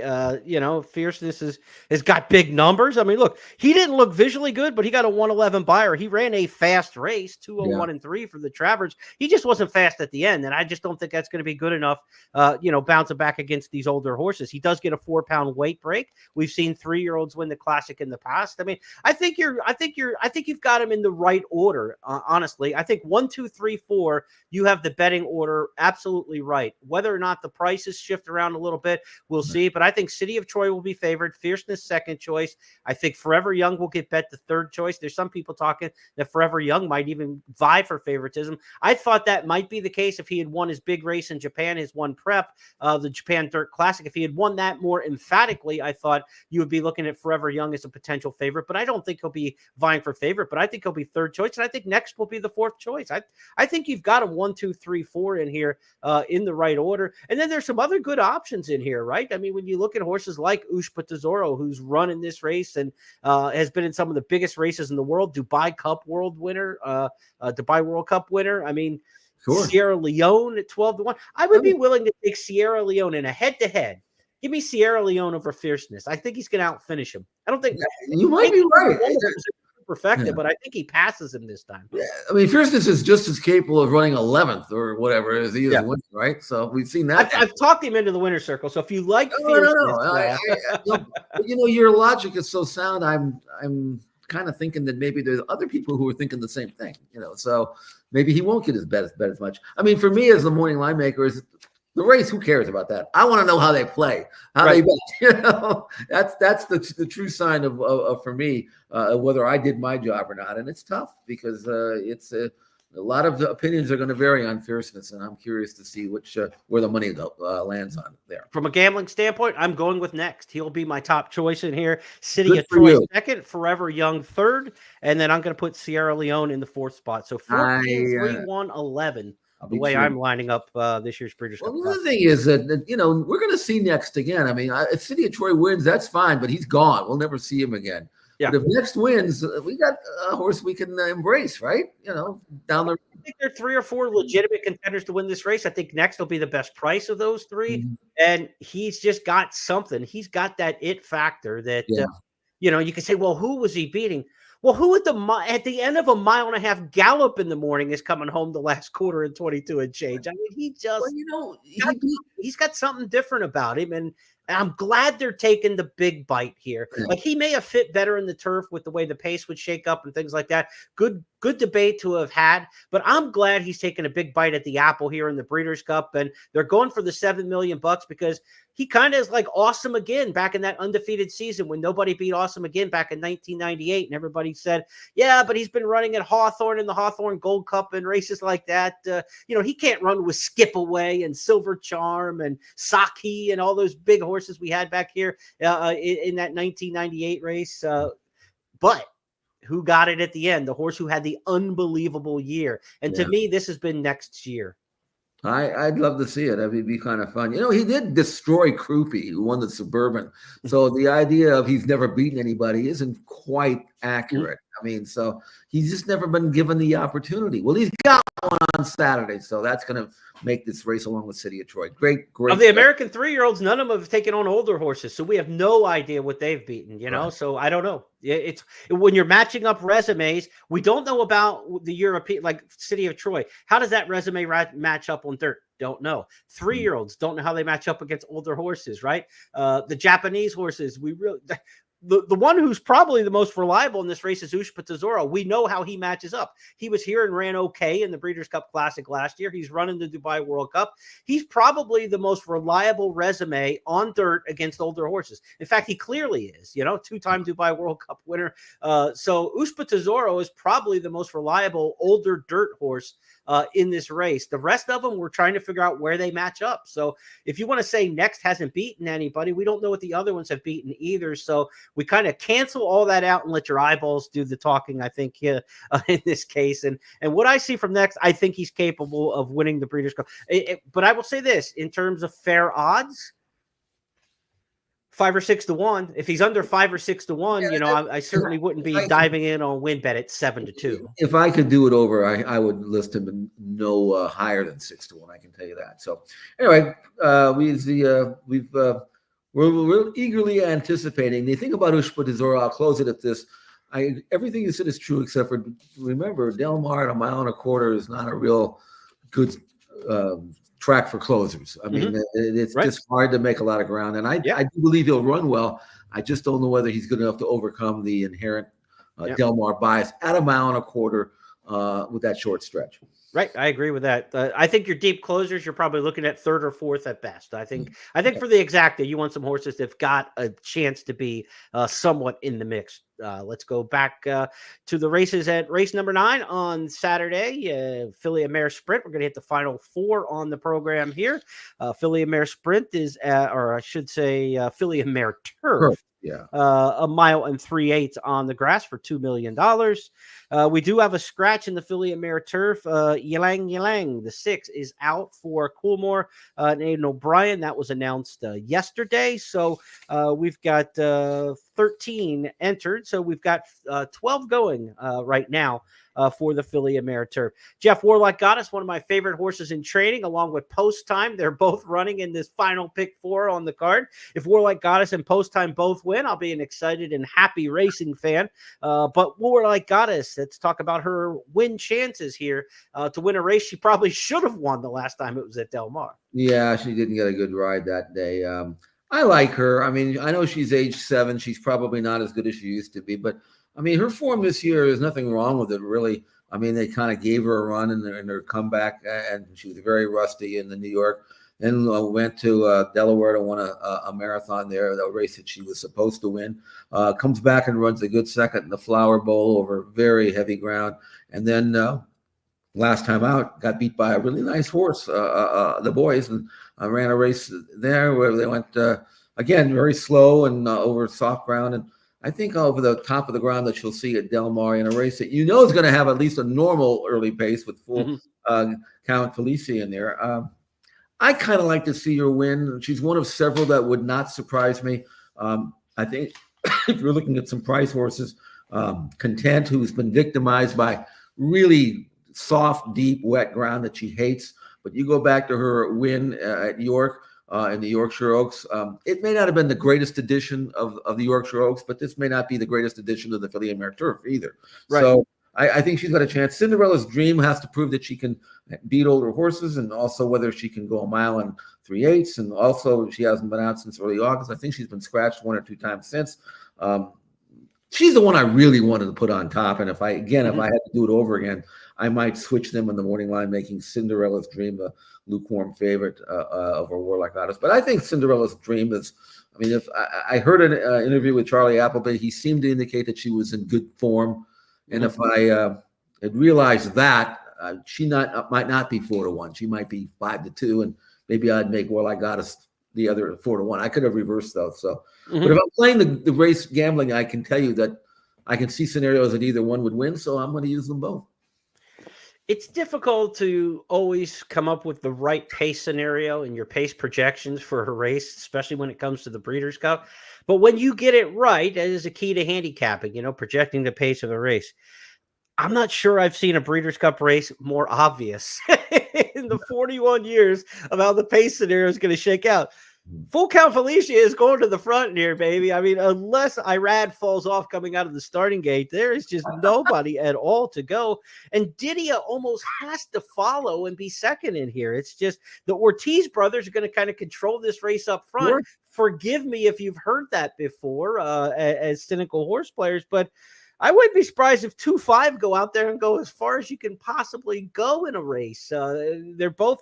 Fierceness has got big numbers. I mean, look, he didn't look visually good, but he got a 111 buyer. He ran a fast race, 2:01.3 for the Travers. He just wasn't fast at the end, and I just don't think that's going to be good enough. Bouncing back against these older horses. He does get a 4-pound weight break. We've seen 3-year-olds win the Classic in the past. I mean, I think you've got him in the right order. Honestly, I think 1, 2, 3, 4. You have the betting order absolutely right. Whether or not the prices shift around a little bit, we'll see. But I think City of Troy will be favored. Fierceness, second choice. I think Forever Young will get bet the third choice. There's some people talking that Forever Young might even vie for favoritism. I thought that might be the case if he had won his big race in Japan, his one prep, the Japan Dirt Classic. If he had won that more emphatically, I thought you would be looking at Forever Young as a potential favorite. But I don't think he'll be vying for favorite. But I think he'll be third choice. And I think Next will be the fourth choice. I think you've got him 1, 2, 3, 4 in here in the right order. And then there's some other good options in here, right? I mean, when you look at horses like Ushpa Tesoro, who's run in this race and has been in some of the biggest races in the world, Dubai Cup World winner, Dubai World Cup winner. I mean, sure. Sierra Leone at 12-1. I would be willing to take Sierra Leone in a head-to-head. Give me Sierra Leone over Fierceness. I think he's going to outfinish him. I don't think you might be right. Perfected, but I think he passes him this time. Yeah, I mean, Fierceness is just as capable of running 11th or whatever as he is winning, right? So we've seen that. I've talked him into the winner's circle. So if you like Fierceness, your logic is so sound. I'm kind of thinking that maybe there's other people who are thinking the same thing. So maybe he won't get his bet as much. I mean, for me as the morning line maker, is the race, who cares about that? I want to know how they play, how they bet. That's the true sign of for me whether I did my job or not. And it's tough because it's a lot of the opinions are going to vary on Fierceness, and I'm curious to see where the money lands on there. From a gambling standpoint, I'm going with Next. He'll be my top choice in here. City of Troy second, Forever Young third, and then I'm going to put Sierra Leone in the fourth spot. So 14, 3, 1, 11. The way I'm lining up this year's Breeders' Cup. Well, the other thing is that, we're going to see Next again. I mean, if City of Troy wins, that's fine, but he's gone. We'll never see him again. Yeah. But if Next wins, we got a horse we can embrace, right? Down the. I think there are 3 or 4 legitimate contenders to win this race. I think Next will be the best price of those 3, and he's just got something. He's got that it factor that you can say, well, who was he beating? Well, who at the end of a 1.5 mile gallop in the morning is coming home the last quarter in 22 and change? I mean, he just, he's got something different about him. And And I'm glad they're taking the big bite here. Like, he may have fit better in the turf with the way the pace would shake up and things like that. Good debate to have had, but I'm glad he's taking a big bite at the apple here in the Breeders' Cup, and they're going for the $7 million because he kind of is like Awesome Again back in that undefeated season when nobody beat Awesome Again back in 1998, and everybody said, yeah, but he's been running at Hawthorne in the Hawthorne Gold Cup and races like that. He can't run with Skip Away and Silver Charm and Saki and all those big horses we had back here in that 1998 race. But who got it at the end? The horse who had the unbelievable year. And to me, this has been next year. I'd love to see it. It'd be kind of fun. He did destroy Krupe, who won the Suburban. So the idea of he's never beaten anybody isn't quite accurate. I mean, so he's just never been given the opportunity. Well, he's got one on Saturday, so that's going to make this race along with City of Troy. Great. Of the American 3-year-olds, none of them have taken on older horses, so we have no idea what they've beaten, Right. So I don't know. It's when you're matching up resumes, we don't know about the European, like City of Troy. How does that resume match up on dirt? Don't know. 3-year-olds don't know how they match up against older horses, right? The Japanese horses, we really... The one who's probably the most reliable in this race is Ushpa Tesoro. We know how he matches up. He was here and ran okay in the Breeders' Cup Classic last year. He's running the Dubai World Cup. He's probably the most reliable resume on dirt against older horses. In fact, he clearly is, 2-time Dubai World Cup winner. So Ushpa Tesoro is probably the most reliable older dirt horse in this race. The rest of them, we're trying to figure out where they match up. So if you want to say Next hasn't beaten anybody, we don't know what the other ones have beaten either. So we kind of cancel all that out and let your eyeballs do the talking, I think, in this case. And what I see from Next, I think he's capable of winning the Breeders' Cup. But I will say this, in terms of fair odds, 5 or 6 to 1. If he's under 5 or 6 to 1, I certainly wouldn't be diving in on win bet at 7 to 2. If I could do it over, I would list him no higher than 6 to 1. I can tell you that. So anyway, we're eagerly anticipating. The thing about Ushpa Tesoro, I'll close it at this. Everything you said is true, except for, remember, Del Mar at 1.25 miles is not a real good track for closers. I mean, it's just hard to make a lot of ground. And I do believe he'll run well. I just don't know whether he's good enough to overcome the inherent Del Mar bias at 1.25 miles with that short stretch. Right. I agree with that. I think your deep closers, you're probably looking at 3rd or 4th at best. I think for the exacta, you want some horses that've got a chance to be somewhat in the mix. Let's go back to the races at race number 9 on Saturday. Filly and Mare Sprint. We're going to hit the final 4 on the program here. Filly and Mare Sprint is, or I should say, Filly and Mare Turf. Yeah. 1 mile and 3/8 on the grass for $2 million. We do have a scratch in the Filly and Mare Turf. Ylang, the 6 is out for Coolmore and Aidan O'Brien. That was announced yesterday. So we've got 13 entered. So we've got 12 going right now for the Filly and Mare Turf. Jeff Warlock Goddess, one of my favorite horses in training, along with Post Time. They're both running in this final pick 4 on the card. If Warlock Goddess and Post Time both win, I'll be an excited and happy racing fan. But Warlock Goddess, let's talk about her win chances here to win a race she probably should have won the last time it was at Del Mar. Yeah, she didn't get a good ride that day. I like her. I mean, I know she's age 7. She's probably not as good as she used to be, but I mean, her form this year, there's nothing wrong with it, really. I mean, they kind of gave her a run in her comeback, and she was very rusty in the New York. Then went to Delaware to win a marathon there, a race that she was supposed to win. Comes back and runs a good second in the Flower Bowl over very heavy ground. And then last time out, got beat by a really nice horse, the boys, and ran a race there where they went, again, very slow and over soft ground. And I think over the top of the ground that you'll see at Del Mar in a race that is going to have at least a normal early pace with full Count Felicia in there. I kind of like to see her win. She's one of several that would not surprise me. I think if you're looking at some price horses, Content, who's been victimized by really soft, deep, wet ground that she hates. But you go back to her win at York, in the Yorkshire Oaks. It may not have been the greatest edition of the Yorkshire Oaks, but this may not be the greatest edition of the Filly and Mare Turf either. Right. So I think she's got a chance. Cinderella's Dream has to prove that she can beat older horses, and also whether she can go 1 mile and 3/8, and also she hasn't been out since early August. I think she's been scratched 1 or 2 times since. She's the one I really wanted to put on top. And if I had to do it over again, I might switch them in the morning line, making Cinderella's Dream the lukewarm favorite over Warlock Goddess. But I think Cinderella's Dream is, I mean, if I heard an interview with Charlie Appleby, he seemed to indicate that she was in good form. And if I had realized that, she might not be 4-1. She might be 5-2. And maybe I'd make Warlock Goddess the other 4-1. I could have reversed those. So, but if I'm playing the race gambling, I can tell you that I can see scenarios that either one would win. So I'm going to use them both. It's difficult to always come up with the right pace scenario in your pace projections for a race, especially when it comes to the Breeders' Cup. But when you get it right, that is a key to handicapping, projecting the pace of a race. I'm not sure I've seen a Breeders' Cup race more obvious in the 41 years of how the pace scenario is going to shake out. Full Count Felicia is going to the front here, baby. I mean, unless Irad falls off coming out of the starting gate, there is just nobody at all to go. And Didia almost has to follow and be second in here. It's just the Ortiz brothers are going to kind of control this race up front. Sure. Forgive me if you've heard that before as cynical horse players, but I wouldn't be surprised if 2-5 go out there and go as far as you can possibly go in a race. They're both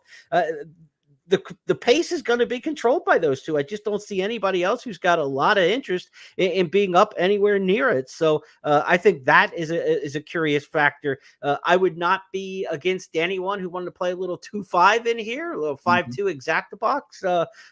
the pace is going to be controlled by those two. I just don't see anybody else who's got a lot of interest in being up anywhere near it. So I think that is a curious factor. I would not be against anyone who wanted to play a little 2-5 in here, a little 5-2 exacta box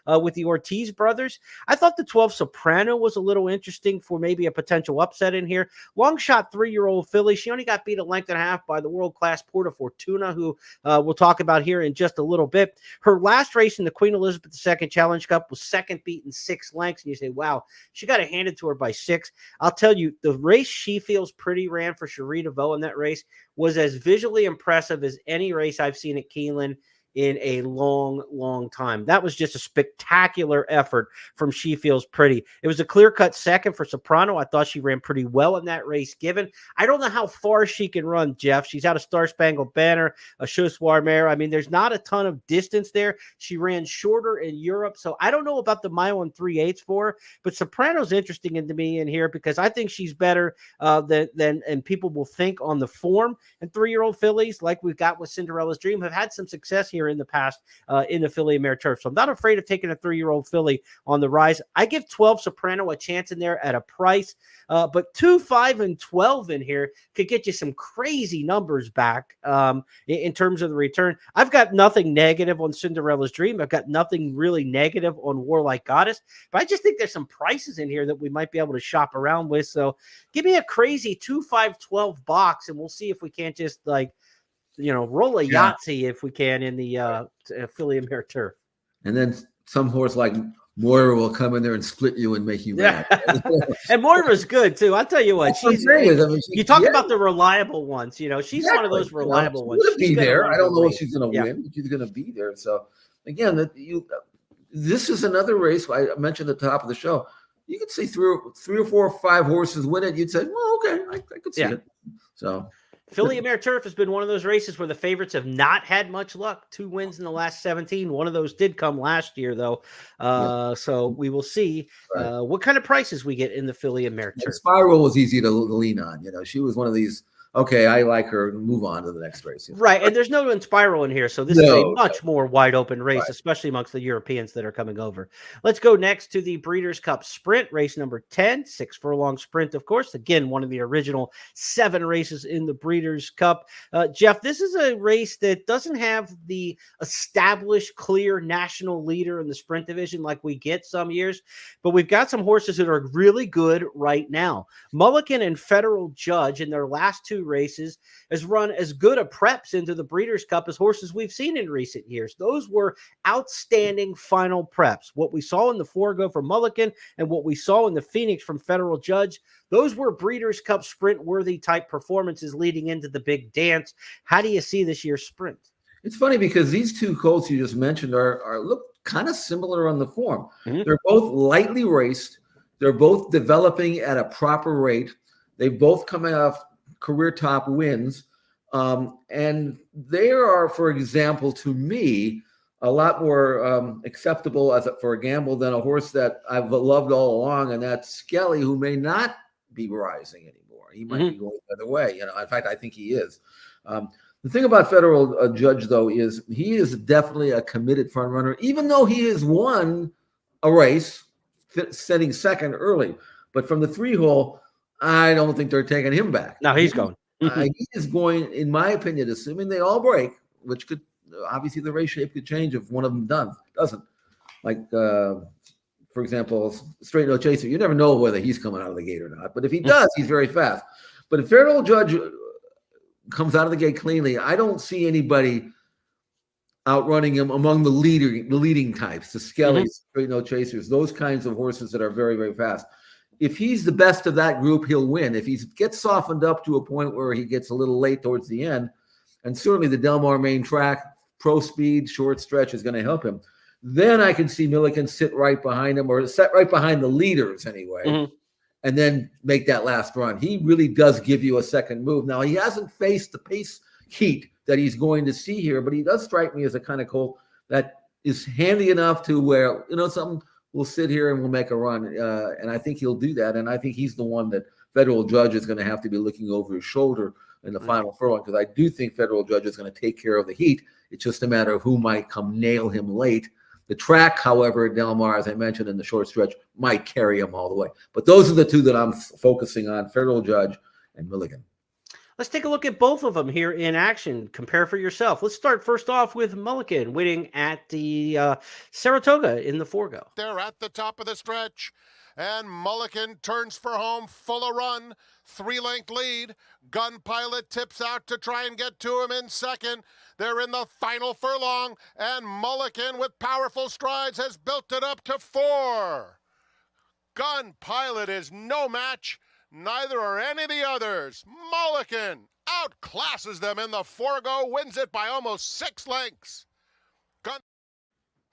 with the Ortiz brothers. I thought the 12 Soprano was a little interesting for maybe a potential upset in here. Long shot 3-year-old filly. She only got beat a length and a half by the world-class Porta Fortuna, who we'll talk about here in just a little bit. Her last race in the Queen Elizabeth II Challenge Cup was second beaten 6 lengths. And you say, wow, she got it handed to her by 6. I'll tell you, the race She Feels Pretty ran for Cherie DeVoe in that race was as visually impressive as any race I've seen at Keeneland in a long, long time. That was just a spectacular effort from She Feels Pretty. It was a clear-cut second for Soprano. I thought she ran pretty well in that race given. I don't know how far she can run, Jeff. She's out of Star Spangled Banner, a Chausoir mare. I mean, there's not a ton of distance there. She ran shorter in Europe, so I don't know about the mile and 3/8 for her, but Soprano's interesting to me in here because I think she's better than people will think on the form. And 3-year-old fillies, like we've got with Cinderella's Dream, have had some success here in the past in the filly and mare turf. So I'm not afraid of taking a 3-year-old filly on the rise. I give 12 Soprano a chance in there at a price, but 2, 5, and 12 in here could get you some crazy numbers back in terms of the return. I've got nothing negative on Cinderella's Dream. I've got nothing really negative on Warlike Goddess, but I just think there's some prices in here that we might be able to shop around with. So give me a crazy 2, 5, 12 box, and we'll see if we can't just roll a Yahtzee if we can in the filly and mare turf. And then some horse like Moira will come in there and split you and make you mad. And Moira's good too. I'll tell you what. You talk about the reliable ones. She's one of those reliable ones. She's going to be there. I don't know if she's going to win, but she's going to be there. So again, this is another race. I mentioned at the top of the show. You could see 3 or 4 or 5 horses win it. You'd say, well, okay, I could see it. So. Filly and mare turf has been one of those races where the favorites have not had much luck. 2 wins in the last 17. One of those did come last year, though. So we will see what kind of prices we get in the filly and mare turf. Spiral was easy to lean on. She was one of these. Okay, I like her. Move on to the next race. Right, and there's no Inspiral in here, so this is a much more wide open race, especially amongst the Europeans that are coming over. Let's go next to the Breeders' Cup Sprint, race number 10, 6 furlong sprint, of course. Again, one of the original 7 races in the Breeders' Cup. Jeff, this is a race that doesn't have the established, clear national leader in the sprint division like we get some years, but we've got some horses that are really good right now. Mulligan and Federal Judge in their last 2 races has run as good a preps into the Breeders' Cup as horses we've seen in recent years. Those were outstanding final preps. What we saw in the Forego from Mulligan and what we saw in the Phoenix from Federal Judge, those were Breeders' Cup sprint-worthy type performances leading into the big dance. How do you see this year's sprint? It's funny because these 2 colts you just mentioned are look kind of similar on the form. Mm-hmm. They're both lightly raced. They're both developing at a proper rate. They've both come off career top wins. And they are, for example, to me, a lot more acceptable for a gamble than a horse that I've loved all along, and that's Skelly, who may not be rising anymore. He might be going the other way. In fact, I think he is. The thing about Federal Judge, though, is he is definitely a committed front runner, even though he has won a race, setting second early. But from the 3-hole, I don't think they're taking him back. No, he's going. He is going, in my opinion, assuming they all break, which could obviously the race shape could change if one of them doesn't. Like, for example, Straight No Chaser, you never know whether he's coming out of the gate or not. But if he does, he's very fast. But if Federal Judge comes out of the gate cleanly, I don't see anybody outrunning him among the leading types, the Skellys, Straight No Chasers, those kinds of horses that are very, very fast. If he's the best of that group, he'll win. If he gets softened up to a point where he gets a little late towards the end, and certainly the Del Mar main track, pro speed, short stretch is going to help him, then I can see Milliken sit right behind him, or set right behind the leaders anyway, and then make that last run. He really does give you a second move. Now, he hasn't faced the pace heat that he's going to see here, but he does strike me as a kind of colt that is handy enough to where, something we'll sit here and we'll make a run. And I think he'll do that. And I think he's the one that Federal Judge is going to have to be looking over his shoulder in the final furlong, because I do think Federal Judge is going to take care of the heat. It's just a matter of who might come nail him late. The track, however, at Del Mar, as I mentioned in the short stretch, might carry him all the way. But those are the two that I'm focusing on, Federal Judge and Milligan. Let's take a look at both of them here in action. Compare for yourself. Let's start first off with Mulligan winning at the Saratoga in the Forego. They're at the top of the stretch, and Mulligan turns for home, full of run, 3-length lead. Gun Pilot tips out to try and get to him in second. They're in the final furlong, and Mulligan with powerful strides has built it up to 4. Gun Pilot is no match. Neither are any of the others. Mulligan outclasses them in the Forego, wins it by almost 6 lengths.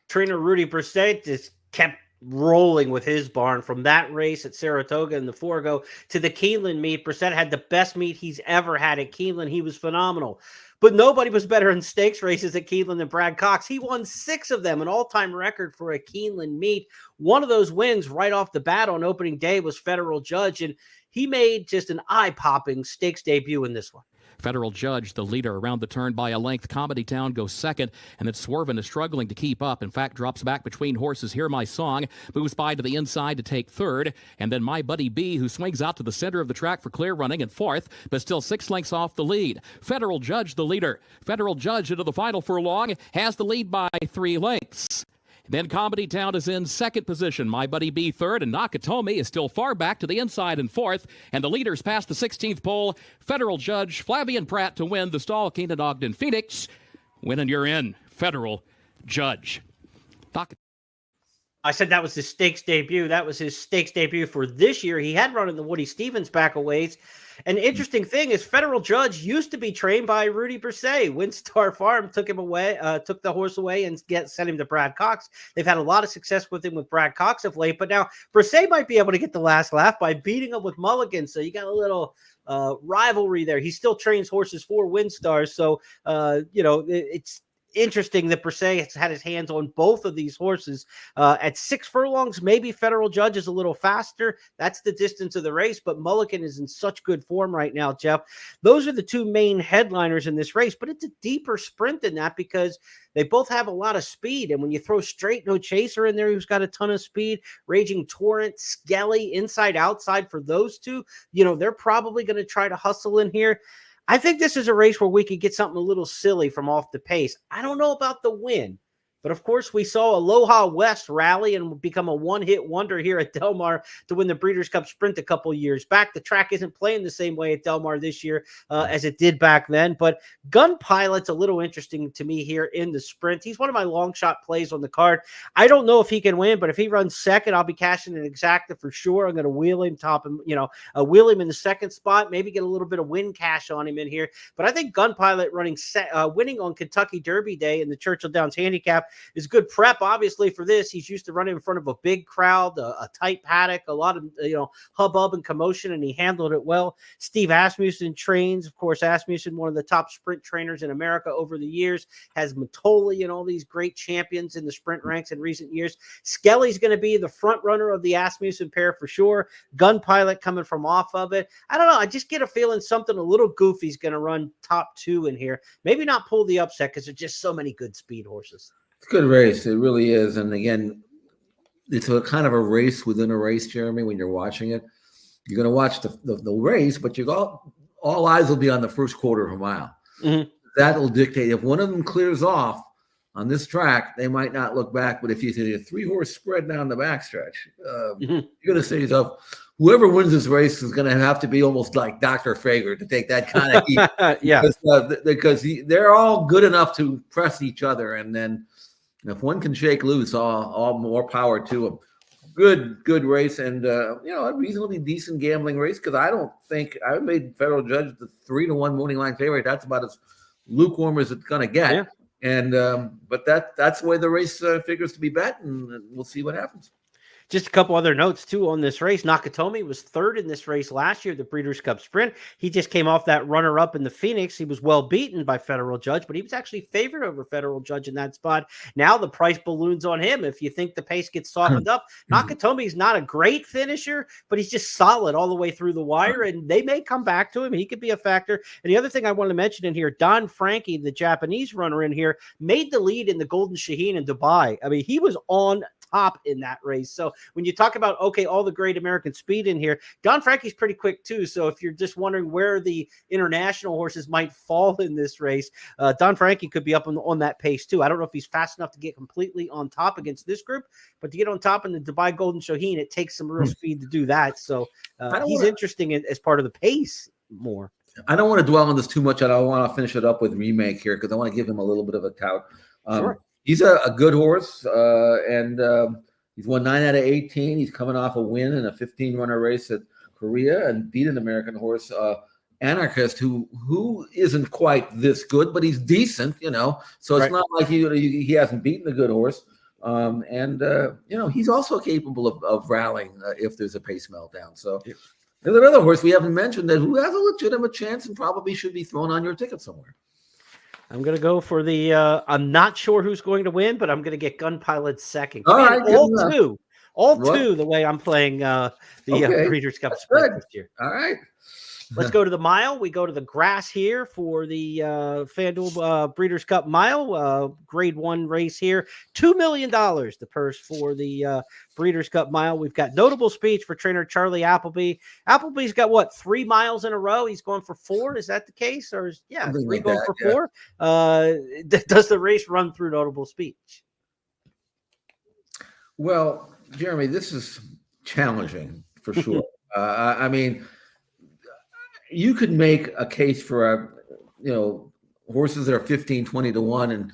Trainer Rudy Brisset just kept rolling with his barn from that race at Saratoga in the Forego to the Keeneland meet. Brisset had the best meet he's ever had at Keeneland. He was phenomenal. But nobody was better in stakes races at Keeneland than Brad Cox. He won 6 of them, an all-time record for a Keeneland meet. One of those wins right off the bat on opening day was Federal Judge, and he made just an eye-popping stakes debut in this one. Federal Judge, the leader, around the turn by a length. Comedy Town goes second, and then Swervin is struggling to keep up. In fact, drops back between horses. Hear My Song moves by to the inside to take third, and then My Buddy B, who swings out to the center of the track for clear running in fourth, but still 6 lengths off the lead. Federal Judge, the leader. Federal Judge into the final furlong, has the lead by 3 lengths. Then Comedy Town is in second position. My Buddy B third, and Nakatomi is still far back to the inside in fourth. And the leaders past the 16th pole. Federal Judge Flavian Pratt to win the stall. Keenan Ogden Phoenix. Win and you're in. Federal Judge. I said that was his stakes debut. That was his stakes debut for this year. He had run in the Woody Stevens back a ways. An interesting thing is Federal Judge used to be trained by Rudy Brisset. Windstar Farm took him away, took the horse away and sent him to Brad Cox. They've had a lot of success with him with Brad Cox of late, but now Brisset might be able to get the last laugh by beating him with Mulligan. So you got a little rivalry there. He still trains horses for Windstar. So, it's interesting that Brisset has had his hands on both of these horses. At 6 furlongs, maybe Federal Judge is a little faster. That's the distance of the race, but Mulligan is in such good form right now, Jeff. Those are the two main headliners in this race, but it's a deeper sprint than that because they both have a lot of speed. And when you throw Straight No Chaser in there, who's got a ton of speed, Raging Torrent, Skelly, inside, outside for those two, they're probably going to try to hustle in here. I think this is a race where we could get something a little silly from off the pace. I don't know about the win, but of course we saw Aloha West rally and become a one-hit wonder here at Del Mar to win the Breeders' Cup Sprint a couple years back. The track isn't playing the same way at Del Mar this year as it did back then, but Gun Pilot's a little interesting to me here in the sprint. He's one of my long shot plays on the card. I don't know if he can win, but if he runs second, I'll be cashing an exacta for sure. I'm going to wheel him wheel him in the second spot, maybe get a little bit of win cash on him in here. But I think Gun Pilot winning on Kentucky Derby Day in the Churchill Downs Handicap is good prep, obviously, for this. He's used to running in front of a big crowd, a tight paddock, a lot of hubbub and commotion, and he handled it well. Steve Asmussen trains, of course. Asmussen, one of the top sprint trainers in America over the years, has Matoli and all these great champions in the sprint ranks in recent years. Skelly's going to be the front runner of the Asmussen pair for sure. Gun Pilot coming from off of it. I don't know. I just get a feeling something a little goofy is going to run top 2 in here. Maybe not pull the upset because there's just so many good speed horses. It's a good race. It really is. And again, it's a kind of a race within a race, Jeremy, when you're watching it. You're going to watch the race, but all eyes will be on the first quarter of a mile. Mm-hmm. That'll dictate. If one of them clears off on this track, they might not look back. But if you see a 3-horse spread down the backstretch, you're going to say to yourself, whoever wins this race is going to have to be almost like Dr. Fager to take that kind of heat. Yeah. Because they're all good enough to press each other. And then if one can shake loose, all more power to them. Good race, and a reasonably decent gambling race, because I don't think I made Federal Judge the 3-1 morning line favorite. That's about as lukewarm as it's going to get. Yeah. And but that's the way the race figures to be bet, and we'll see what happens. Just a couple other notes, too, on this race. Nakatomi was 3rd in this race last year, the Breeders' Cup Sprint. He just came off that runner-up in the Phoenix. He was well beaten by Federal Judge, but he was actually favored over Federal Judge in that spot. Now the price balloons on him. If you think the pace gets softened up, Nakatomi's not a great finisher, but he's just solid all the way through the wire, and they may come back to him. He could be a factor. And the other thing I want to mention in here, Don Frankie, the Japanese runner in here, made the lead in the Golden Shaheen in Dubai. I mean, he was on top in that race. So when you talk about, all the great American speed in here, Don Frankie's pretty quick too. So if you're just wondering where the international horses might fall in this race, Don Frankie could be up on that pace too. I don't know if he's fast enough to get completely on top against this group, but to get on top in the Dubai Golden Shaheen, it takes some real speed to do that. So he's interesting as part of the pace more. I don't want to dwell on this too much. I don't want to finish it up with Remake here because I want to give him a little bit of a tout. Sure. He's a good horse, and he's won 9 out of 18. He's coming off a win in a 15-runner race at Korea and beat an American horse, Anarchist, who isn't quite this good, but he's decent, So it's not like he hasn't beaten a good horse. He's also capable of rallying if there's a pace meltdown. So there's another horse we haven't mentioned who has a legitimate chance and probably should be thrown on your ticket somewhere. I'm going to go for the I'm not sure who's going to win, but I'm going to get Gun Pilot second. All right, all two, the way I'm playing the Breeders' Cup Sprint this year. All right. Let's go to the mile. We go to the grass here for the FanDuel Breeders' Cup Mile, Grade 1 race here. $2 million, the purse for the Breeders' Cup Mile. We've got notable speech for trainer Charlie Appleby. Appleby's got, 3 miles in a row? He's going for 4. Is that the case? Or 3 going for 4? Does the race run through notable speech? Well, Jeremy, this is challenging for sure. I mean, you could make a case for horses that are 15, 20 to 1,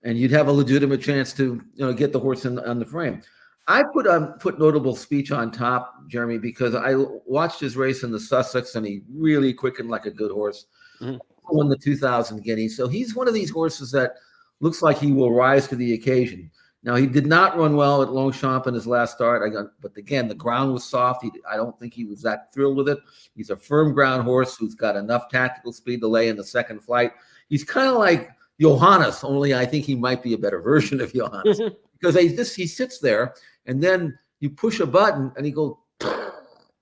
and you'd have a legitimate chance to get the horse on the frame. I put notable speech on top, Jeremy, because I watched his race in the Sussex, and he really quickened like a good horse. Mm-hmm. Won the 2000 Guinea, so he's one of these horses that looks like he will rise to the occasion. Now, he did not run well at Longchamp in his last start. But again, the ground was soft. I don't think he was that thrilled with it. He's a firm ground horse who's got enough tactical speed to lay in the second flight. He's kind of like Johannes, only I think he might be a better version of Johannes because he sits there and then you push a button and he goes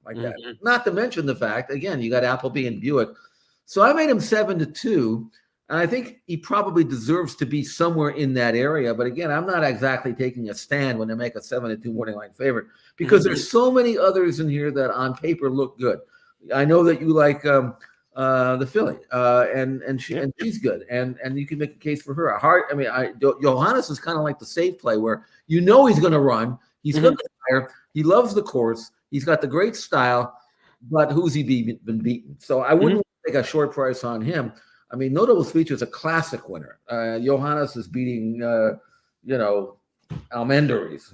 like that. Not to mention the fact, again, you got Appleby and Buick. So I made him 7-2. And I think he probably deserves to be somewhere in that area. But again, I'm not exactly taking a stand when I make a 7-2 morning line favorite because there's so many others in here that on paper look good. I know that you like the filly, and she's good, and you can make a case for her. Johannes is kind of like the safe play where he's going to run, he's going to fire, he loves the course, he's got the great style, but who's he been beaten? So I wouldn't take a short price on him. I mean, notable speech is a classic winner. Johannes is beating, Almendaris.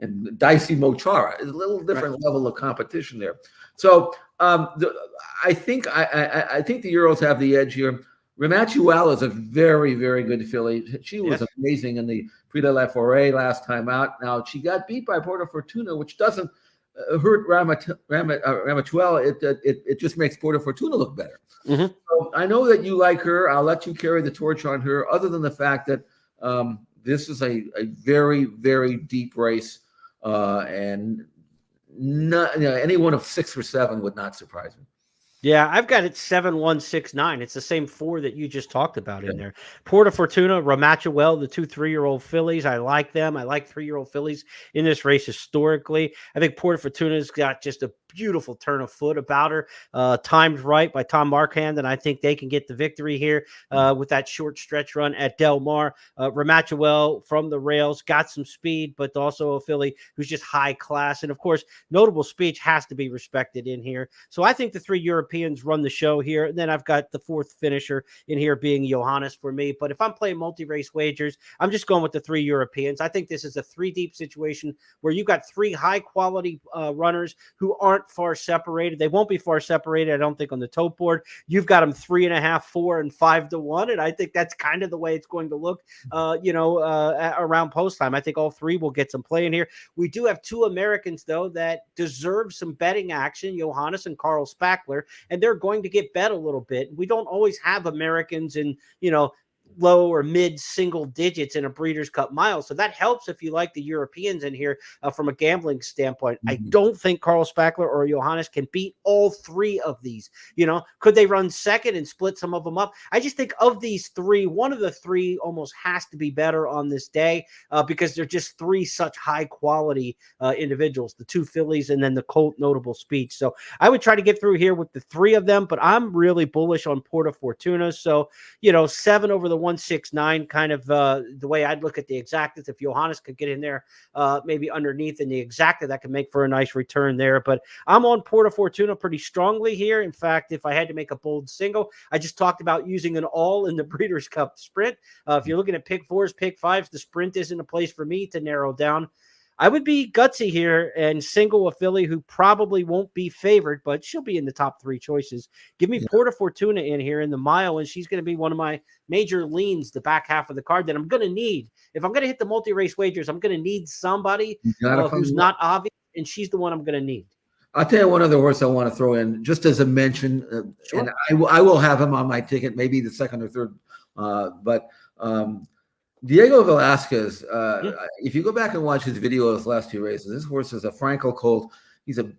And Dicey Mochara. It's a little different level of competition there. So I think the Euros have the edge here. Remachuel is a very, very good filly. She was amazing in the Prix de la Forêt last time out. Now, she got beat by Porta Fortuna, which doesn't hurt Ramachuel. It just makes Porta Fortuna look better. Mm-hmm. So I know that you like her. I'll let you carry the torch on her, other than the fact that this is a very, very deep race, and not, any one of 6 or 7 would not surprise me. Yeah, I've got it 7-1-6-9. It's the same 4 that you just talked about in there. Porta Fortuna, Ramachuel, the 2 3-year-old fillies. I like them. I like 3-year-old fillies in this race historically. I think Porta Fortuna's got just a beautiful turn of foot about her, timed right by Tom Markhand, and I think they can get the victory here with that short stretch run at Del Mar. Ramachuel from the rails, got some speed, but also a filly who's just high class. And of course, Notable Speech has to be respected in here. So I think the 3 Europeans run the show here. And then I've got the 4th finisher in here being Johannes for me. But if I'm playing multi-race wagers, I'm just going with the 3 Europeans. I think this is a 3-deep situation where you got 3 high-quality runners who aren't far separated. They won't be far separated, I don't think, on the tote board. You've got them 3.5, 4, and 5-1, and I think that's kind of the way it's going to look. Around post time, I think all 3 will get some play in here. We do have 2 Americans though that deserve some betting action, Johannes and Carl Spackler, and they're going to get bet a little bit. We don't always have Americans in low or mid single digits in a Breeders' Cup mile. So that helps if you like the Europeans in here from a gambling standpoint. Mm-hmm. I don't think Carl Spackler or Johannes can beat all 3 of these. Could they run second and split some of them up? I just think of these 3, one of the 3 almost has to be better on this day because they're just 3 such high quality individuals, the 2 fillies and then the Colt Notable Speech. So I would try to get through here with the 3 of them, but I'm really bullish on Porta Fortuna. So, 7 over the 169, kind of the way I'd look at the exactas. If Johannes could get in there, maybe underneath in the exacta, that could make for a nice return there. But I'm on Porta Fortuna pretty strongly here. In fact, if I had to make a bold single, I just talked about using an all in the Breeders' Cup sprint. If you're looking at pick 4s, pick 5s, the sprint isn't a place for me to narrow down. I would be gutsy here and single a filly who probably won't be favored, but she'll be in the top 3 choices. Give me Porta Fortuna in here in the mile, and she's going to be one of my major leans the back half of the card that I'm going to need. If I'm going to hit the multi-race wagers, I'm going to need somebody who's not obvious, and she's the one I'm going to need. I'll tell you one other horse I want to throw in, just as a mention, sure. And I will have him on my ticket, maybe the 2nd or 3rd, Diego Velasquez, if you go back and watch his video of his last 2 races, this horse is a Franco colt. He's a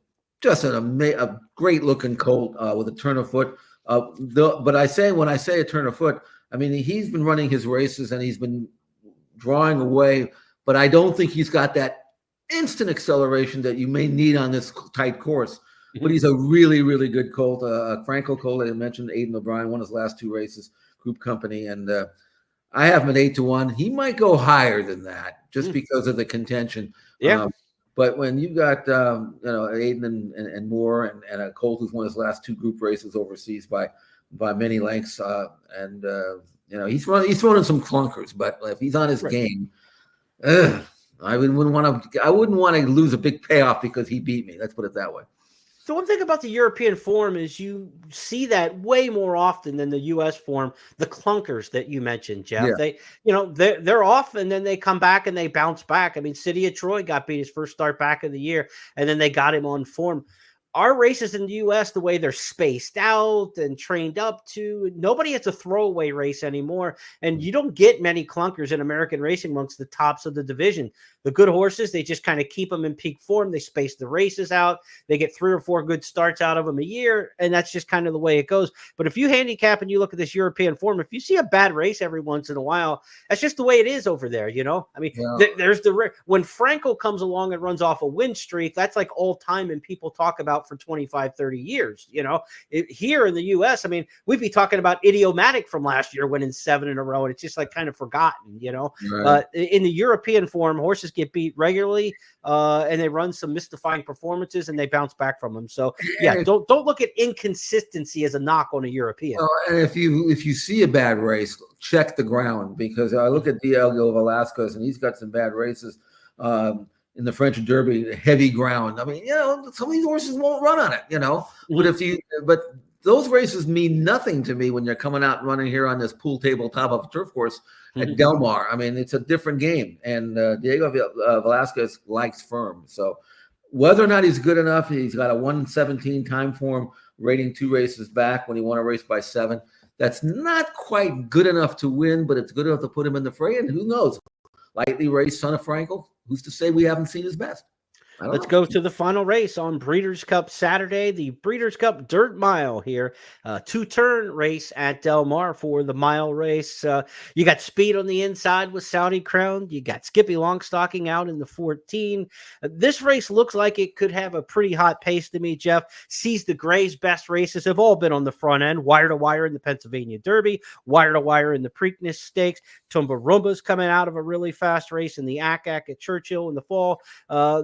great looking colt with a turn of foot. But when I say a turn of foot, I mean, he's been running his races and he's been drawing away, but I don't think he's got that instant acceleration that you may need on this tight course. Mm-hmm. But he's a really, really good colt, a Franco colt. I mentioned Aidan O'Brien won his last 2 races, Group Company, and I have him at 8-1. He might go higher than that just because of the contention. Yeah. But when you got Aidan and Moore and a colt who's won his last 2 group races overseas by many lengths, he's throwing some clunkers. But if he's on his game, I wouldn't want to lose a big payoff because he beat me. Let's put it that way. So one thing about the European form is you see that way more often than the U.S. form, the clunkers that you mentioned, Jeff. Yeah. They're off and then they come back and they bounce back. I mean, City of Troy got beat his first start back of the year, and then they got him on form. Our races in the U.S., the way they're spaced out and trained up to, nobody has a throwaway race anymore. And you don't get many clunkers in American racing amongst the tops of the division. The good horses, they just kind of keep them in peak form. They space the races out. They get 3 or 4 good starts out of them a year, and that's just kind of the way it goes. But if you handicap and you look at this European form, if you see a bad race every once in a while, that's just the way it is over there, I mean, there's when Franco comes along and runs off a win streak, that's like all time, and people talk about for 25, 30 years, here in the U.S., I mean, we'd be talking about Idiomatic from last year winning 7 in a row, and it's just like kind of forgotten, Right. In the European form, horses get beat regularly, and they run some mystifying performances, and they bounce back from them. So, don't look at inconsistency as a knock on a European. And if you see a bad race, check the ground, because I look at Diego Velasquez, and he's got some bad races. In the French Derby, heavy ground. I mean, some of these horses won't run on it, Mm-hmm. But those races mean nothing to me when you're coming out and running here on this pool table top of a turf course at Del Mar. I mean, it's a different game, and Diego Velasquez likes firm. So whether or not he's good enough, he's got a 117 time form rating 2 races back when he won a race by 7. That's not quite good enough to win, but it's good enough to put him in the fray. And who knows? Lightly raced son of Frankel, who's to say we haven't seen his best? Let's go to the final race on Breeders' Cup Saturday, the Breeders' Cup Dirt Mile here. 2-turn race at Del Mar for the mile race. You got speed on the inside with Saudi Crown. You got Skippy Longstocking out in the 14. This race looks like it could have a pretty hot pace to me, Jeff. Sees the Gray's best races have all been on the front end. Wire to wire in the Pennsylvania Derby, wire to wire in the Preakness Stakes. Tumba Rumba's coming out of a really fast race in the ACAC at Churchill in the fall.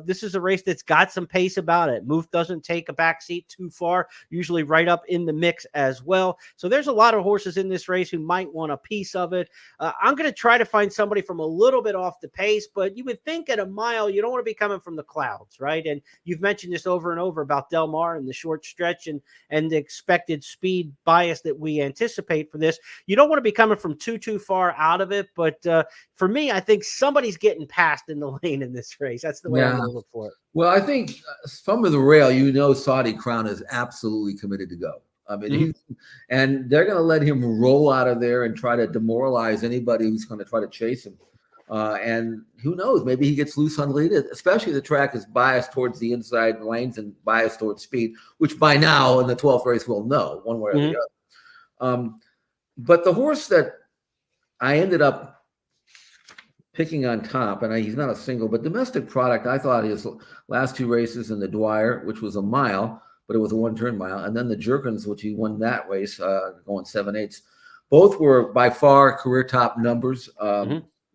This is a race that's got some pace about it. Moof doesn't take a back seat too far, usually right up in the mix as well. So there's a lot of horses in this race who might want a piece of it. I'm going to try to find somebody from a little bit off the pace, but you would think at a mile, you don't want to be coming from the clouds, right? And you've mentioned this over and over about Del Mar and the short stretch and the expected speed bias that we anticipate for this. You don't want to be coming from too far out of it, but for me, I think somebody's getting past in the lane in this race. That's the way I'm going to look for it. Well, I think from the rail, Saudi Crown is absolutely committed to go. I mean, and they're going to let him roll out of there and try to demoralize anybody who's going to try to chase him. And who knows, maybe he gets loose on the lead, especially the track is biased towards the inside lanes and biased towards speed, which by now in the 12th race we'll know one way or the other. But the horse that I ended up picking on top, and he's not a single, but Domestic Product, I thought his last 2 races in the Dwyer, which was a mile, but it was a 1-turn mile, and then the Jerkins, which he won that race, going 7/8. Both were by far career top numbers.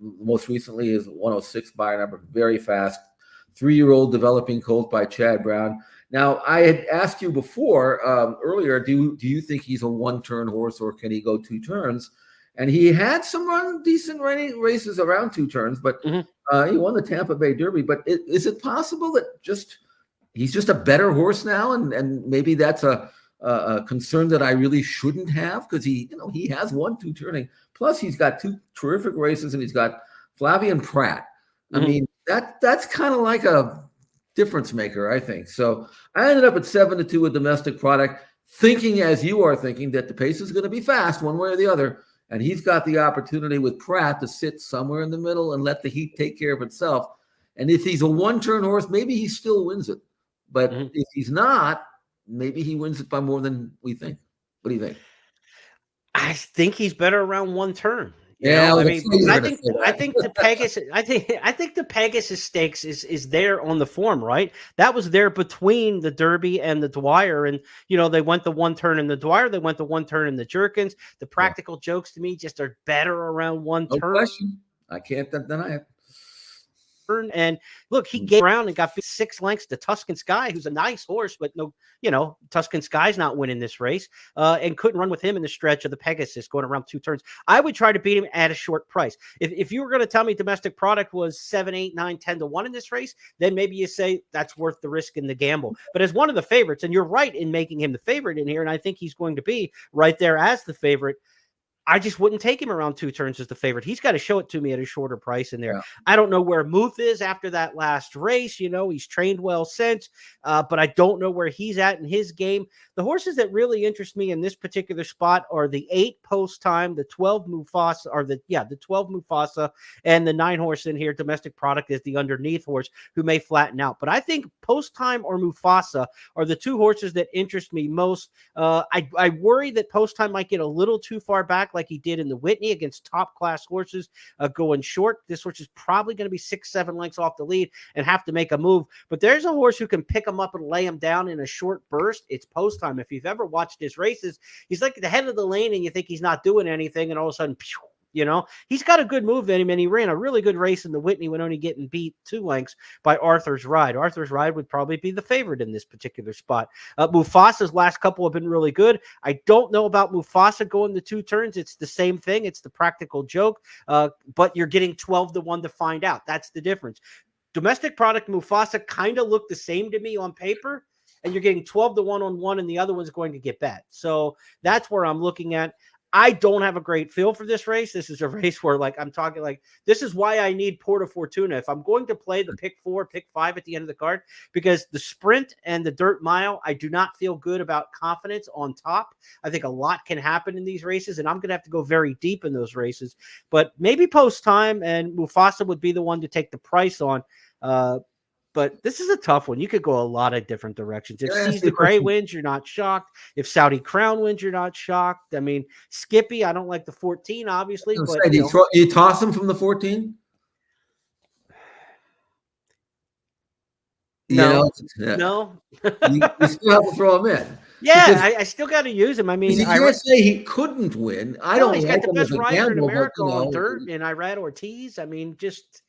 Most recently is 106 by number, very fast. 3-year-old developing colt by Chad Brown. Now, I had asked you before, earlier, do you think he's a 1-turn horse or can he go 2 turns? And he had some decent races around 2 turns, but he won the Tampa Bay Derby. But is it possible that he's just a better horse now, and maybe that's a concern that I really shouldn't have, because he has won 2 turning. Plus, he's got 2 terrific races, and he's got Flavian Pratt. I mean, that's kind of like a difference maker, I think. So I ended up at 7-2 with Domestic Product, thinking as you are thinking that the pace is going to be fast one way or the other. And he's got the opportunity with Pratt to sit somewhere in the middle and let the heat take care of itself. And if he's a 1-turn horse, maybe he still wins it. But if he's not, maybe he wins it by more than we think. What do you think? I think he's better around 1 turn. Yeah, I think the Pegasus. I think the Pegasus Stakes is there on the form, right? That was there between the Derby and the Dwyer, and they went the 1 turn in the Dwyer, they went the 1 turn in the Jerkins. The Practical Jokes to me just are better around 1 turn. Question. I can't deny it. And look, he gave around and got 6 lengths to Tuscan Sky, who's a nice horse, but Tuscan Sky's not winning this race, and couldn't run with him in the stretch of the Pegasus going around 2 turns. I would try to beat him at a short price. If you were going to tell me Domestic Product was 7, 8, 9, 10 to 1 in this race, then maybe you say that's worth the risk and the gamble. But as one of the favorites, and you're right in making him the favorite in here, and I think he's going to be right there as the favorite, I just wouldn't take him around 2 turns as the favorite. He's got to show it to me at a shorter price in there. Yeah. I don't know where Muth is after that last race. He's trained well since, but I don't know where he's at in his game. The horses that really interest me in this particular spot are the 8 Post Time, the 12 Mufasa, or the 12 Mufasa, and the 9 horse in here, Domestic Product, is the underneath horse who may flatten out. But I think Post Time or Mufasa are the 2 horses that interest me most. I worry that Post Time might get a little too far back, like he did in the Whitney against top class horses going short. This horse is probably going to be 6-7 lengths off the lead and have to make a move. But there's a horse who can pick him up and lay him down in a short burst. It's Post Time. If you've ever watched his races, he's like the head of the lane and you think he's not doing anything, and all of a sudden, he's got a good move in him, and he ran a really good race in the Whitney when only getting beat 2 lengths by Arthur's Ride. Arthur's Ride would probably be the favorite in this particular spot. Mufasa's last couple have been really good. I don't know about Mufasa going the 2 turns. It's the same thing. It's the Practical Joke, but you're getting 12 to 1 to find out. That's the difference. Domestic Product, Mufasa kind of look the same to me on paper. and you're getting 12 to 1 on one, and the other one's going to get bet. So that's where I'm looking at. I don't have a great feel for this race. This is a race where, like, I'm talking like this is why I need Porta Fortuna. If I'm going to play the pick 4, pick 5 at the end of the card, because the sprint and the dirt mile, I do not feel good about confidence on top. I think a lot can happen in these races, and I'm going to have to go very deep in those races. But maybe post time, and Mufasa would be the one to take the price on. But this is a tough one. You could go a lot of different directions. If Seize the Gray wins, you're not shocked. If Saudi Crown wins, you're not shocked. I mean, Skippy, I don't like the 14, obviously. But you toss him from the 14? No. You still have to throw him in. Yeah, I still got to use him. I mean, you can't say he couldn't win. I don't. He's like got the best rider in gamble, America on dirt, and Irad Ortiz. I mean, just.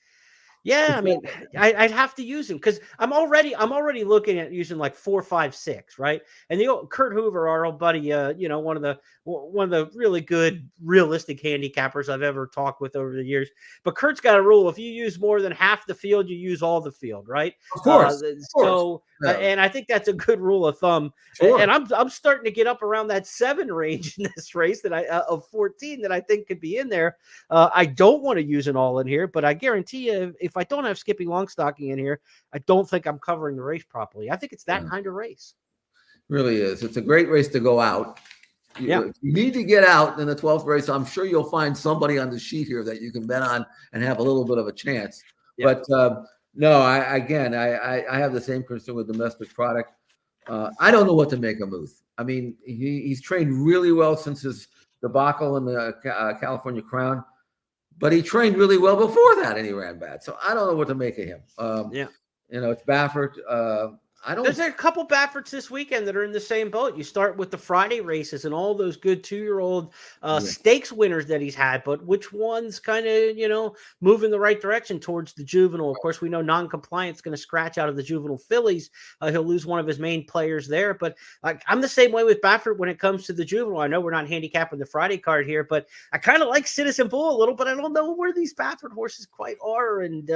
Yeah, I mean, I'd have to use him because I'm already looking at using like 4, 5, 6, right? And Kurt Hoover, our old buddy, one of the really good realistic handicappers I've ever talked with over the years. But Kurt's got a rule: if you use more than half the field, you use all the field, right? Of course. So, and I think that's a good rule of thumb. Sure. And I'm starting to get up around that 7 range in this race that of 14 that I think could be in there. I don't want to use it all in here, but I guarantee you, if I don't have Skippy Longstocking in here, I don't think I'm covering the race properly. I think it's that kind of race. Really is. It's a great race to go out. You need to get out in the 12th race. I'm sure you'll find somebody on the sheet here that you can bet on and have a little bit of a chance. Yeah. But no, I have the same concern with domestic product. I don't know what to make of Muth. I mean, he's trained really well since his debacle in the California Crown. But he trained really well before that, and he ran bad. So I don't know what to make of him. It's Baffert. There's a couple Bafferts this weekend that are in the same boat. You start with the Friday races and all those good 2-year-old stakes winners that he's had, but which one's kind of, move in the right direction towards the juvenile? Of course, we know non-compliant's going to scratch out of the juvenile fillies. He'll lose one of his main players there, but I'm the same way with Baffert when it comes to the juvenile. I know we're not handicapping the Friday card here, but I kind of like Citizen Bull a little, but I don't know where these Baffert horses quite are. And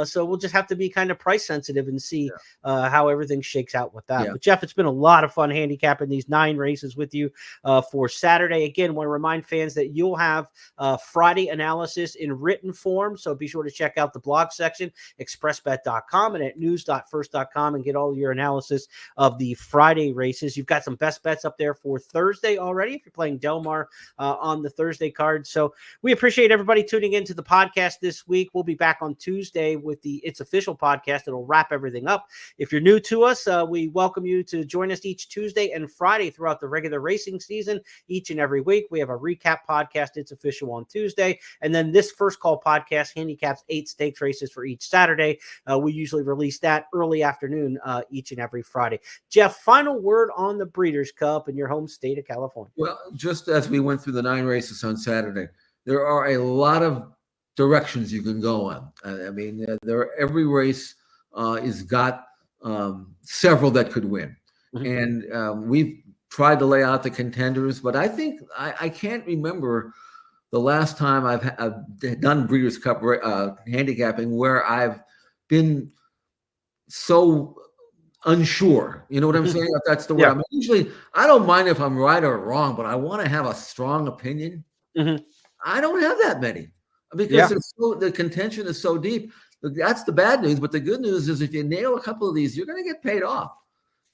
so we'll just have to be kind of price sensitive and see how everything shakes out with that. But Jeff, it's been a lot of fun handicapping these 9 races with you for Saturday. Again, want to remind fans that you'll have Friday analysis in written form, so be sure to check out the blog section, expressbet.com, and at news.first.com, and get all your analysis of the Friday races. You've got some best bets up there for Thursday already if you're playing Del Mar on the Thursday card. So we appreciate everybody tuning into the podcast this week. We'll be back on Tuesday with the It's Official podcast. It'll wrap everything up. If you're new to us, we welcome you to join us each Tuesday and Friday throughout the regular racing season. Each and every week, we have a recap podcast. It's Official on Tuesday. And then this First Call podcast handicaps 8 stakes races for each Saturday. We usually release that early afternoon each and every Friday. Jeff, final word on the Breeders' Cup in your home state of California. Well, just as we went through the 9 races on Saturday, there are a lot of directions you can go on. I mean, every race is got several that could win. Mm-hmm. And we've tried to lay out the contenders, but I think I can't remember the last time I've done Breeders' Cup handicapping where I've been so unsure. You know what I'm saying? If that's the word. I mean, usually I don't mind if I'm right or wrong, but I want to have a strong opinion. Mm-hmm. I don't have that many because the contention is so deep. That's the bad news, but the good news is if you nail a couple of these, you're going to get paid off.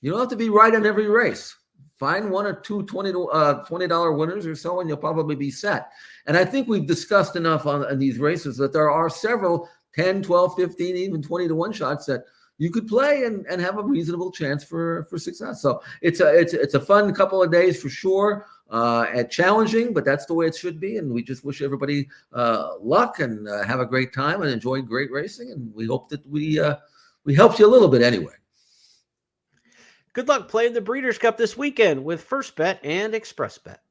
You don't have to be right in every race. Find 1 or 2 $20 winners or so, and you'll probably be set. And I think we've discussed enough on these races that there are several 10, 12, 15, even 20 to 1 shots that you could play and have a reasonable chance for success. So it's a fun couple of days for sure. And challenging, but that's the way it should be. And we just wish everybody luck and have a great time and enjoy great racing. And we hope that we helped you a little bit anyway. Good luck playing the Breeders' Cup this weekend with First Bet and Express Bet.